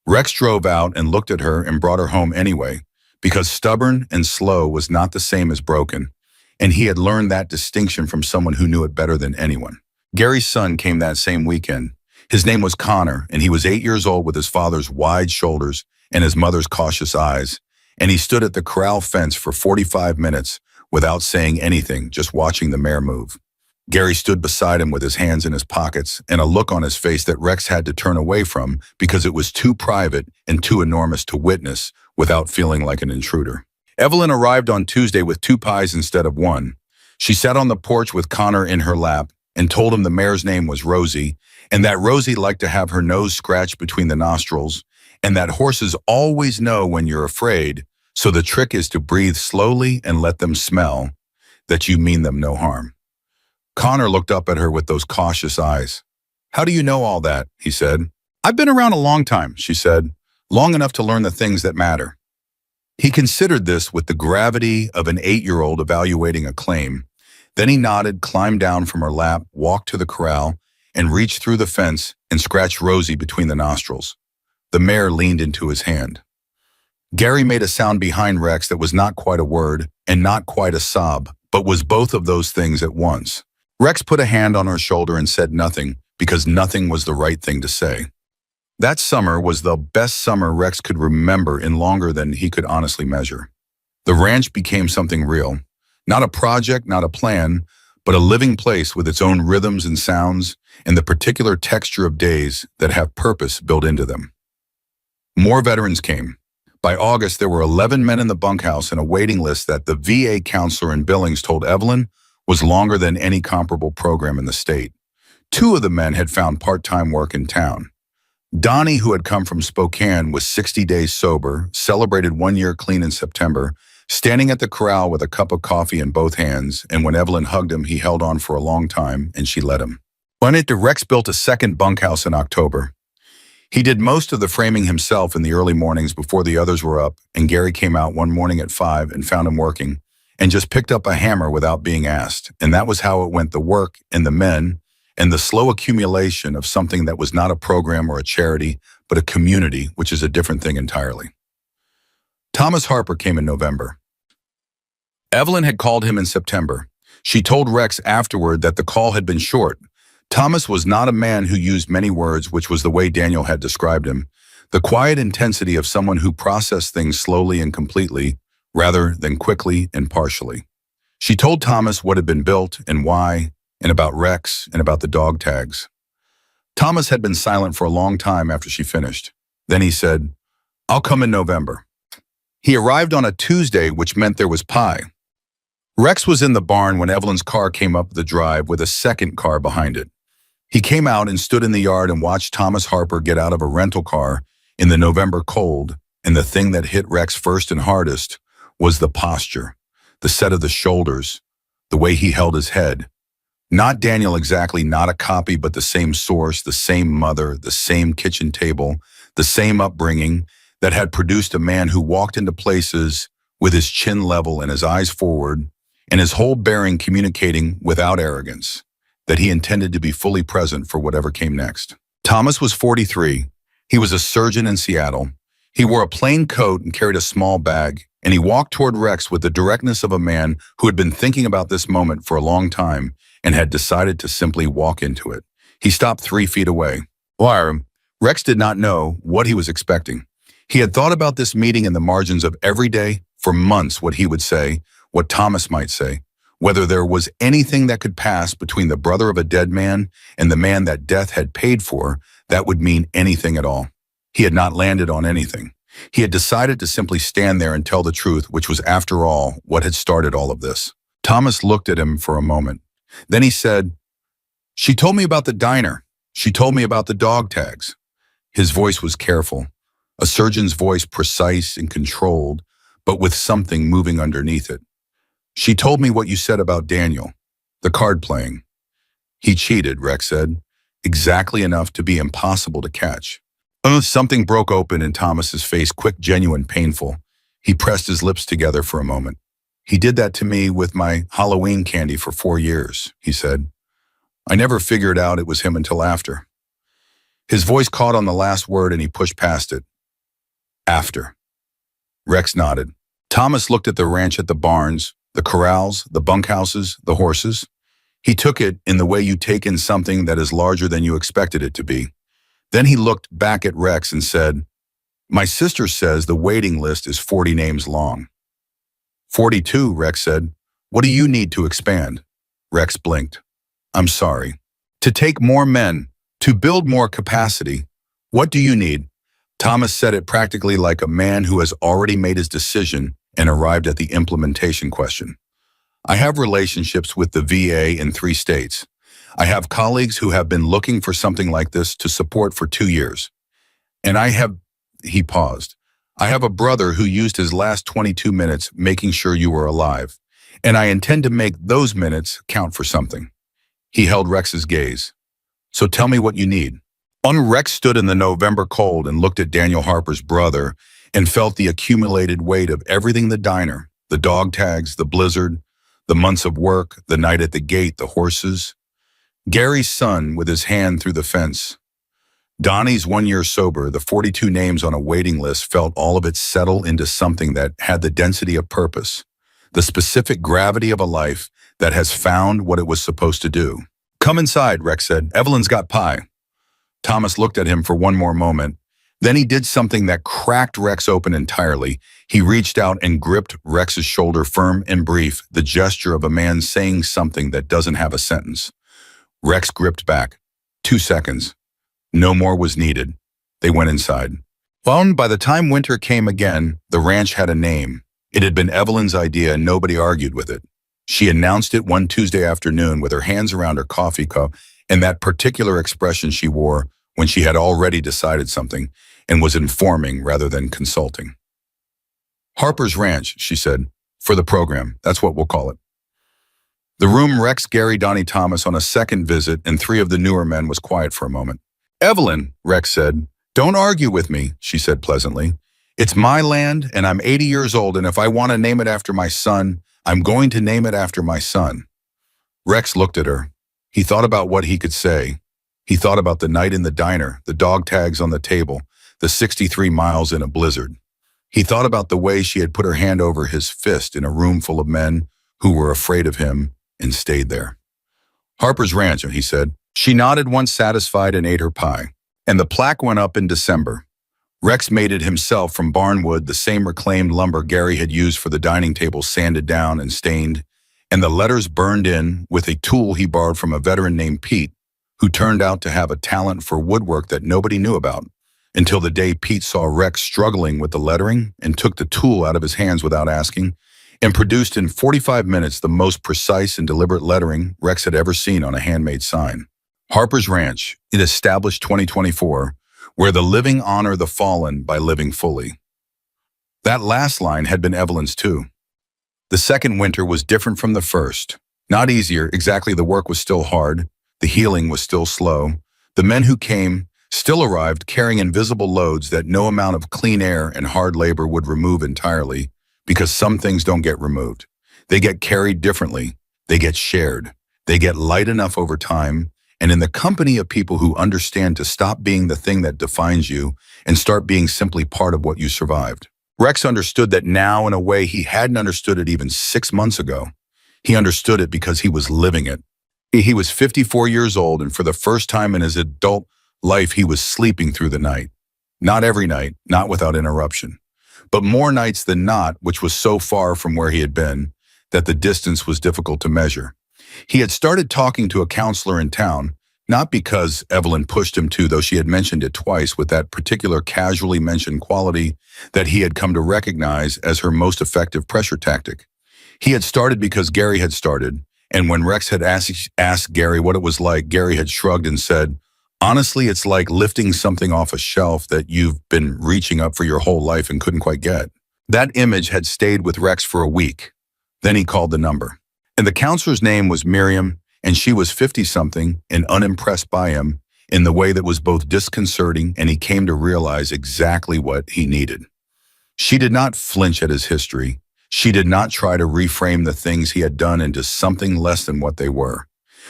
Rex drove out and looked at her and brought her home anyway, because stubborn and slow was not the same as broken, and he had learned that distinction from someone who knew it better than anyone. Gary's son came that same weekend. His name was Connor, and he was 8 years old with his father's wide shoulders and his mother's cautious eyes, and he stood at the corral fence for 45 minutes without saying anything, just watching the mare move. Gary stood beside him with his hands in his pockets and a look on his face that Rex had to turn away from because it was too private and too enormous to witness without feeling like an intruder. Evelyn arrived on Tuesday with 2 pies instead of 1. She sat on the porch with Connor in her lap and told him the mare's name was Rosie, and that Rosie liked to have her nose scratched between the nostrils, and that horses always know when you're afraid, so the trick is to breathe slowly and let them smell that you mean them no harm. Connor looked up at her with those cautious eyes. How do you know all that? He said. I've been around a long time, she said, long enough to learn the things that matter. He considered this with the gravity of an 8-year-old evaluating a claim. Then he nodded, climbed down from her lap, walked to the corral, and reached through the fence and scratched Rosie between the nostrils. The mare leaned into his hand. Gary made a sound behind Rex that was not quite a word and not quite a sob, but was both of those things at once. Rex put a hand on her shoulder and said nothing, because nothing was the right thing to say. That summer was the best summer Rex could remember in longer than he could honestly measure. The ranch became something real. Not a project, not a plan, but a living place with its own rhythms and sounds and the particular texture of days that have purpose built into them. More veterans came. By August, there were 11 men in the bunkhouse and a waiting list that the VA counselor in Billings told Evelyn was longer than any comparable program in the state. 2 of the men had found part-time work in town. Donnie, who had come from Spokane, was 60 days sober, celebrated 1 year clean in September, standing at the corral with a cup of coffee in both hands, and when Evelyn hugged him, he held on for a long time, and she let him. Rex built a second bunkhouse in October. He did most of the framing himself in the early mornings before the others were up, and Gary came out one morning at 5 and found him working, and just picked up a hammer without being asked, and that was how it went, the work and the men, and the slow accumulation of something that was not a program or a charity, but a community, which is a different thing entirely. Thomas Harper came in November. Evelyn had called him in September. She told Rex afterward that the call had been short. Thomas was not a man who used many words, which was the way Daniel had described him. The quiet intensity of someone who processed things slowly and completely, rather than quickly and partially. She told Thomas what had been built and why, and about Rex and about the dog tags. Thomas had been silent for a long time after she finished. Then he said, "I'll come in November." He arrived on a Tuesday, which meant there was pie. Rex was in the barn when Evelyn's car came up the drive with a second car behind it. He came out and stood in the yard and watched Thomas Harper get out of a rental car in the November cold, and the thing that hit Rex first and hardest was the posture, the set of the shoulders, the way he held his head. Not Daniel exactly, not a copy, but the same source, the same mother, the same kitchen table, the same upbringing that had produced a man who walked into places with his chin level and his eyes forward, and his whole bearing communicating without arrogance, that he intended to be fully present for whatever came next. Thomas was 43. He was a surgeon in Seattle. He wore a plain coat and carried a small bag, and he walked toward Rex with the directness of a man who had been thinking about this moment for a long time and had decided to simply walk into it. He stopped 3 feet away. Why? Rex did not know what he was expecting. He had thought about this meeting in the margins of every day for months, what he would say, what Thomas might say, whether there was anything that could pass between the brother of a dead man and the man that death had paid for that would mean anything at all. He had not landed on anything. He had decided to simply stand there and tell the truth, which was, after all, what had started all of this. Thomas looked at him for a moment. Then he said, "She told me about the diner. She told me about the dog tags." His voice was careful, a surgeon's voice, precise and controlled, but with something moving underneath it. "She told me what you said about Daniel, the card playing. He cheated," Rex said, "exactly enough to be impossible to catch." Something broke open in Thomas's face, quick, genuine, painful. He pressed his lips together for a moment. "He did that to me with my Halloween candy for 4 years," he said. "I never figured out it was him until after." His voice caught on the last word and he pushed past it. "After." Rex nodded. Thomas looked at the ranch, at the barns, the corrals, the bunkhouses, the horses. He took it in the way you take in something that is larger than you expected it to be. Then he looked back at Rex and said, "My sister says the waiting list is 40 names long." 42, Rex said. "What do you need to expand?" Rex blinked. "I'm sorry." "To take more men, to build more capacity. What do you need?" Thomas said it practically like a man who has already made his decision and arrived at the implementation question. "I have relationships with the VA in 3 states. I have colleagues who have been looking for something like this to support for 2 years. And he paused. "I have a brother who used his last 22 minutes making sure you were alive. And I intend to make those minutes count for something." He held Rex's gaze. "So tell me what you need." Rex stood in the November cold and looked at Daniel Harper's brother and felt the accumulated weight of everything: the diner, the dog tags, the blizzard, the months of work, the night at the gate, the horses. Gary's son with his hand through the fence. Donnie's 1 year sober, the 42 names on a waiting list, felt all of it settle into something that had the density of purpose, the specific gravity of a life that has found what it was supposed to do. "Come inside," Rex said. "Evelyn's got pie." Thomas looked at him for one more moment. Then he did something that cracked Rex open entirely. He reached out and gripped Rex's shoulder, firm and brief, the gesture of a man saying something that doesn't have a sentence. Rex gripped back. 2 seconds. No more was needed. They went inside. Well, by the time winter came again, the ranch had a name. It had been Evelyn's idea and nobody argued with it. She announced it one Tuesday afternoon with her hands around her coffee cup and that particular expression she wore when she had already decided something and was informing rather than consulting. "Harper's Ranch," she said, "for the program. That's what we'll call it." The room, Rex, Gary, Donnie, Thomas on a second visit, and 3 of the newer men was quiet for a moment. "Evelyn," Rex said. "Don't argue with me," she said pleasantly. "It's my land, and I'm 80 years old, and if I want to name it after my son, I'm going to name it after my son." Rex looked at her. He thought about what he could say. He thought about the night in the diner, the dog tags on the table, the 63 miles in a blizzard. He thought about the way she had put her hand over his fist in a room full of men who were afraid of him and stayed there. "Harper's Ranch," he said. She nodded once satisfied and ate her pie. And the plaque went up in December. Rex made it himself from barnwood, the same reclaimed lumber Gary had used for the dining table, sanded down and stained. and the letters burned in with a tool he borrowed from a veteran named Pete, who turned out to have a talent for woodwork that nobody knew about, until the day Pete saw Rex struggling with the lettering and took the tool out of his hands without asking, and produced in 45 minutes the most precise and deliberate lettering Rex had ever seen on a handmade sign. Harper's Ranch, it established 2024, where the living honor the fallen by living fully. That last line had been Evelyn's too. The second winter was different from the first. Not easier, exactly. The work was still hard. The healing was still slow. The men who came still arrived carrying invisible loads that no amount of clean air and hard labor would remove entirely, because some things don't get removed. They get carried differently. They get shared. They get light enough over time, and in the company of people who understand to stop being the thing that defines you and start being simply part of what you survived. Rex understood that now in a way he hadn't understood it even 6 months ago. He understood it because he was living it. He was 54 years old, and for the first time in his adult life, he was sleeping through the night. Not every night, not without interruption, but more nights than not, which was so far from where he had been that the distance was difficult to measure. He had started talking to a counselor in town, not because Evelyn pushed him to, though she had mentioned it twice with that particular casually mentioned quality that he had come to recognize as her most effective pressure tactic. He had started because Gary had started, and when Rex had asked Gary what it was like, Gary had shrugged and said, "Honestly, it's like lifting something off a shelf that you've been reaching up for your whole life and couldn't quite get." That image had stayed with Rex for a week. Then he called the number. And the counselor's name was Miriam, and she was 50-something and unimpressed by him in the way that was both disconcerting, and he came to realize exactly what he needed. She did not flinch at his history. She did not try to reframe the things he had done into something less than what they were.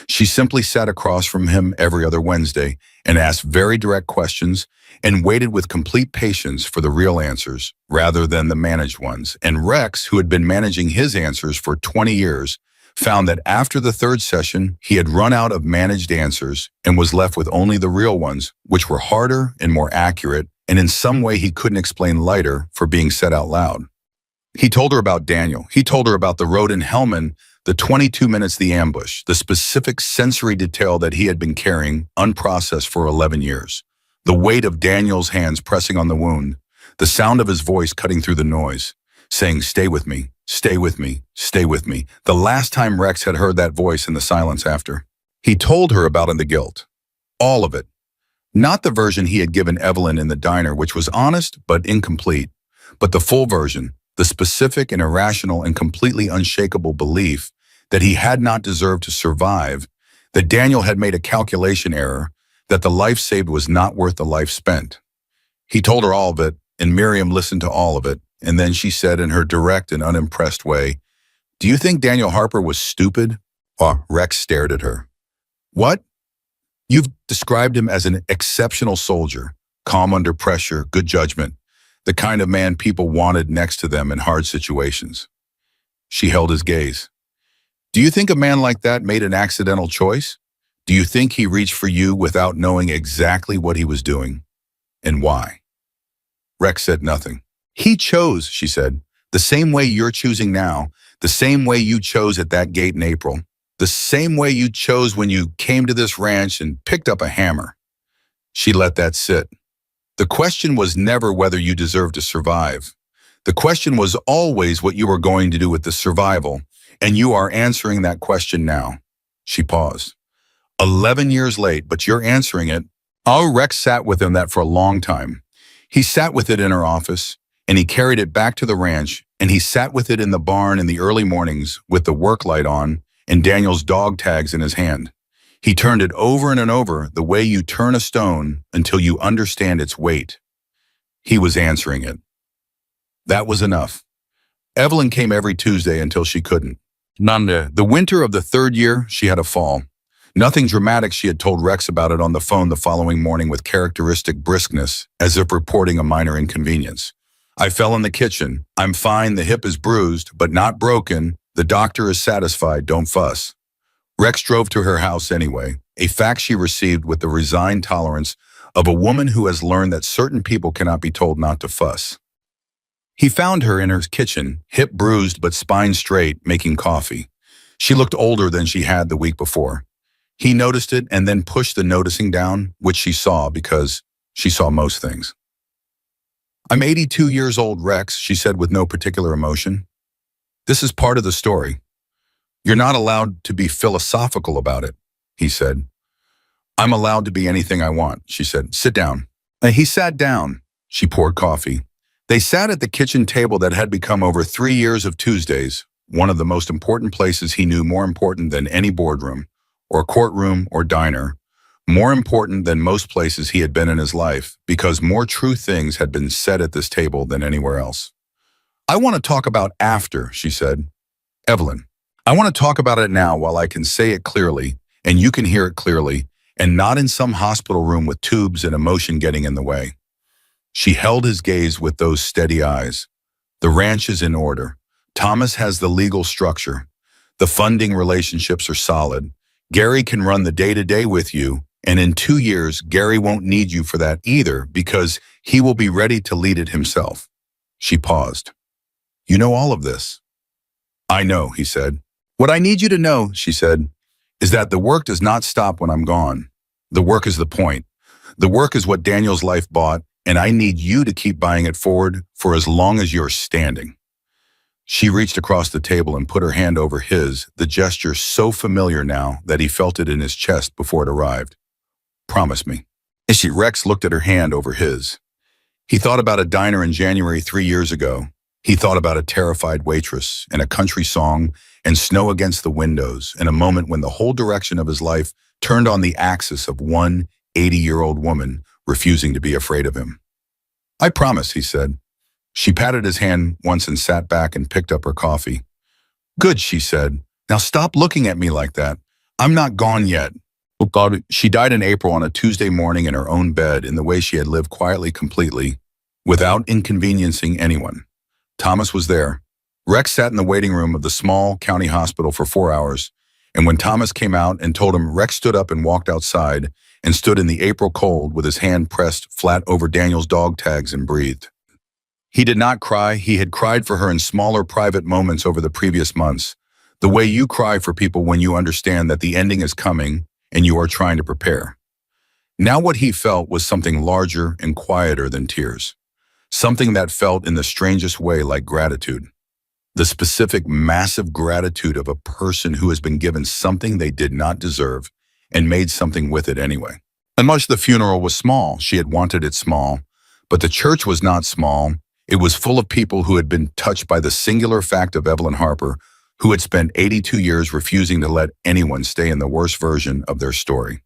She simply sat across from him every other Wednesday and asked very direct questions and waited with complete patience for the real answers rather than the managed ones. And Rex, who had been managing his answers for 20 years, found that after the third session, he had run out of managed answers and was left with only the real ones, which were harder and more accurate, and in some way he couldn't explain lighter for being said out loud. He told her about Daniel. He told her about the road in Hellman, the 22 minutes, the ambush, the specific sensory detail that he had been carrying unprocessed for 11 years, the weight of Daniel's hands pressing on the wound, the sound of his voice cutting through the noise, saying, "Stay with me, stay with me, stay with me." The last time Rex had heard that voice in the silence after. He told her about the guilt. All of it. Not the version he had given Evelyn in the diner, which was honest but incomplete, but the full version, the specific and irrational and completely unshakable belief that he had not deserved to survive, that Daniel had made a calculation error, that the life saved was not worth the life spent. He told her all of it, and Miriam listened to all of it, and then she said in her direct and unimpressed way, "Do you think Daniel Harper was stupid?" Rex stared at her. "What? You've described him as an exceptional soldier, calm under pressure, good judgment, the kind of man people wanted next to them in hard situations." She held his gaze. "Do you think a man like that made an accidental choice? Do you think he reached for you without knowing exactly what he was doing? And why?" Rex said nothing. "He chose," she said, "the same way you're choosing now, the same way you chose at that gate in April, the same way you chose when you came to this ranch and picked up a hammer." She let that sit. The question was never whether you deserved to survive. The question was always what you were going to do with the survival, and you are answering that question now. She paused. 11 years late, but you're answering it. Rex sat with him that for a long time. He sat with it in her office, and he carried it back to the ranch, and he sat with it in the barn in the early mornings with the work light on and Daniel's dog tags in his hand. He turned it over and over the way you turn a stone until you understand its weight. He was answering it. That was enough. Evelyn came every Tuesday until she couldn't. The winter of the third year, she had a fall. Nothing dramatic. She had told Rex about it on the phone the following morning with characteristic briskness, as if reporting a minor inconvenience. "I fell in the kitchen. I'm fine. The hip is bruised, but not broken. The doctor is satisfied. Don't fuss." Rex drove to her house anyway, a fact she received with the resigned tolerance of a woman who has learned that certain people cannot be told not to fuss. He found her in her kitchen, hip bruised but spine straight, making coffee. She looked older than she had the week before. He noticed it and then pushed the noticing down, which she saw because she saw most things. "I'm 82 years old, Rex," she said with no particular emotion. "This is part of the story. You're not allowed to be philosophical about it," he said. "I'm allowed to be anything I want," she said. "Sit down." And he sat down. She poured coffee. They sat at the kitchen table that had become over 3 years of Tuesdays, one of the most important places he knew, more important than any boardroom, or courtroom, or diner, more important than most places he had been in his life, because more true things had been said at this table than anywhere else. "I want to talk about after," she said. "Evelyn, I want to talk about it now while I can say it clearly, and you can hear it clearly, and not in some hospital room with tubes and emotion getting in the way." She held his gaze with those steady eyes. "The ranch is in order. Thomas has the legal structure. The funding relationships are solid. Gary can run the day-to-day with you, and in 2 years, Gary won't need you for that either because he will be ready to lead it himself." She paused. "You know all of this?" "I know," he said. "What I need you to know," she said, "is that the work does not stop when I'm gone. The work is the point. The work is what Daniel's life bought, and I need you to keep buying it forward for as long as you're standing." She reached across the table and put her hand over his, the gesture so familiar now that he felt it in his chest before it arrived. "Promise me." Rex looked at her hand over his. He thought about a diner in January 3 years ago. He thought about a terrified waitress and a country song and snow against the windows in a moment when the whole direction of his life turned on the axis of one 80-year-old woman refusing to be afraid of him. "I promise," he said. She patted his hand once and sat back and picked up her coffee. "Good," she said. "Now stop looking at me like that. I'm not gone yet." Oh God, she died in April on a Tuesday morning in her own bed in the way she had lived quietly, completely, without inconveniencing anyone. Thomas was there. Rex sat in the waiting room of the small county hospital for 4 hours, and when Thomas came out and told him, Rex stood up and walked outside and stood in the April cold with his hand pressed flat over Daniel's dog tags and breathed. He did not cry. He had cried for her in smaller private moments over the previous months, the way you cry for people when you understand that the ending is coming and you are trying to prepare. Now what he felt was something larger and quieter than tears, something that felt in the strangest way like gratitude. The specific, massive gratitude of a person who has been given something they did not deserve and made something with it anyway. And much the funeral was small. She had wanted it small. But the church was not small. It was full of people who had been touched by the singular fact of Evelyn Harper, who had spent 82 years refusing to let anyone stay in the worst version of their story.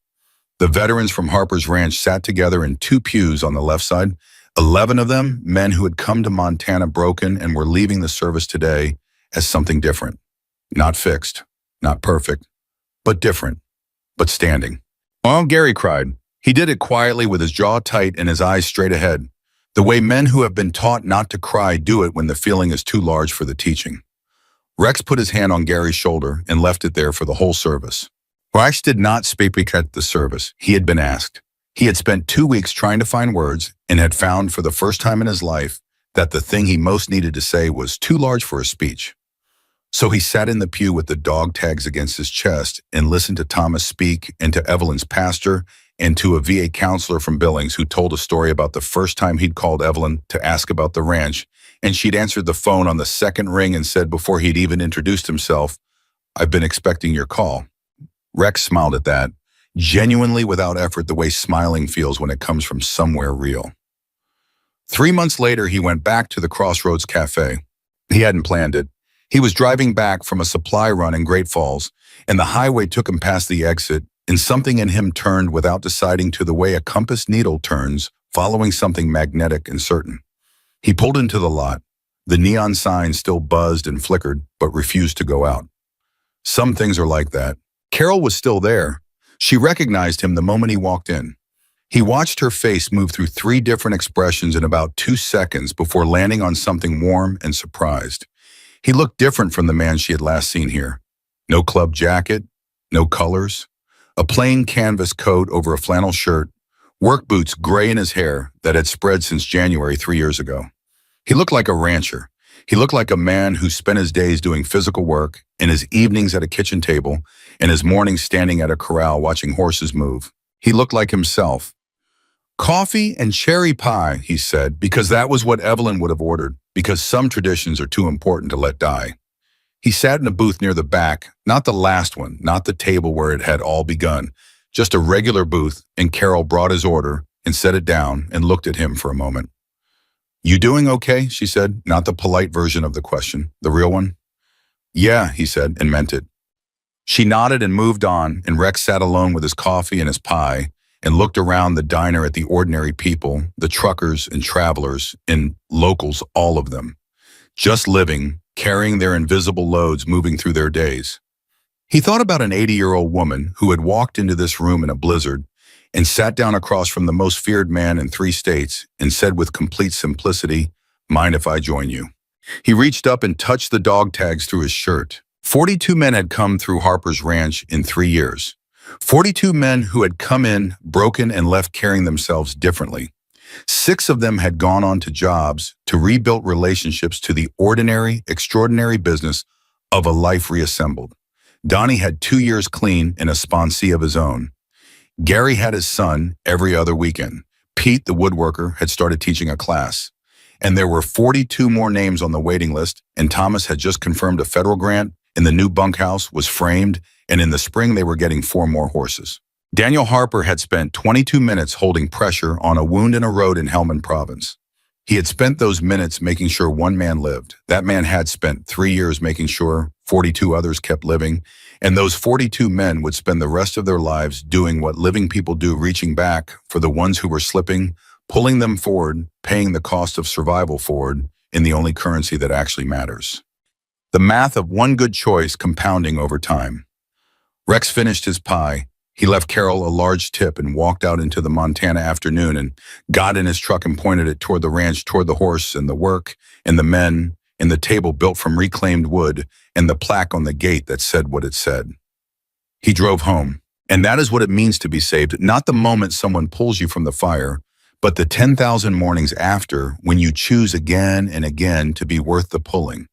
The veterans from Harper's Ranch sat together in 2 pews on the left side, 11 of them men who had come to Montana broken and were leaving the service today as something different. Not fixed, not perfect, but different, but standing. "Oh," Gary cried. He did it quietly with his jaw tight and his eyes straight ahead, the way men who have been taught not to cry do it when the feeling is too large for the teaching. Rex put his hand on Gary's shoulder and left it there for the whole service. Rex did not speak at the service. He had been asked. He had spent 2 weeks trying to find words and had found for the first time in his life that the thing he most needed to say was too large for a speech. So he sat in the pew with the dog tags against his chest and listened to Thomas speak and to Evelyn's pastor and to a VA counselor from Billings who told a story about the first time he'd called Evelyn to ask about the ranch, and she'd answered the phone on the second ring and said before he'd even introduced himself, "I've been expecting your call." Rex smiled at that, genuinely without effort, the way smiling feels when it comes from somewhere real. 3 months later, he went back to the Crossroads Cafe. He hadn't planned it. He was driving back from a supply run in Great Falls, and the highway took him past the exit, and something in him turned without deciding to the way a compass needle turns, following something magnetic and certain. He pulled into the lot. The neon sign still buzzed and flickered, but refused to go out. Some things are like that. Carol was still there. She recognized him the moment he walked in. He watched her face move through 3 different expressions in about 2 seconds before landing on something warm and surprised. He looked different from the man she had last seen here. No club jacket, no colors, a plain canvas coat over a flannel shirt, work boots gray in his hair that had spread since January 3 years ago. He looked like a rancher. He looked like a man who spent his days doing physical work, and his evenings at a kitchen table, and his mornings standing at a corral watching horses move. He looked like himself. Coffee and cherry pie, he said, because that was what Evelyn would have ordered, because some traditions are too important to let die. He sat in a booth near the back, not the last one, not the table where it had all begun, just a regular booth, and Carol brought his order and set it down and looked at him for a moment. You doing okay? She said, not the polite version of the question, the real one. Yeah, he said, and meant it. She nodded and moved on, and Rex sat alone with his coffee and his pie and looked around the diner at the ordinary people, the truckers and travelers and locals, all of them, just living, carrying their invisible loads, moving through their days. He thought about an 80-year-old woman who had walked into this room in a blizzard and sat down across from the most feared man in 3 states and said with complete simplicity, "Mind if I join you?" He reached up and touched the dog tags through his shirt. 42 men had come through Harper's Ranch in 3 years. 42 men who had come in, broken, and left carrying themselves differently. 6 of them had gone on to jobs, to rebuild relationships, to the ordinary, extraordinary business of a life reassembled. Donnie had 2 years clean in a sponsee of his own. Gary had his son every other weekend. Pete, the woodworker, had started teaching a class. And there were 42 more names on the waiting list, and Thomas had just confirmed a federal grant, and the new bunkhouse was framed, and in the spring they were getting 4 more horses. Daniel Harper had spent 22 minutes holding pressure on a wound in a road in Helmand Province. He had spent those minutes making sure one man lived. That man had spent 3 years making sure 42 others kept living, and those 42 men would spend the rest of their lives doing what living people do, reaching back for the ones who were slipping, pulling them forward, paying the cost of survival forward in the only currency that actually matters. The math of one good choice compounding over time. Rex finished his pie. He left Carol a large tip and walked out into the Montana afternoon and got in his truck and pointed it toward the ranch, toward the horse and the work and the men and the table built from reclaimed wood and the plaque on the gate that said what it said. He drove home. And that is what it means to be saved, not the moment someone pulls you from the fire, but the 10,000 mornings after when you choose again and again to be worth the pulling.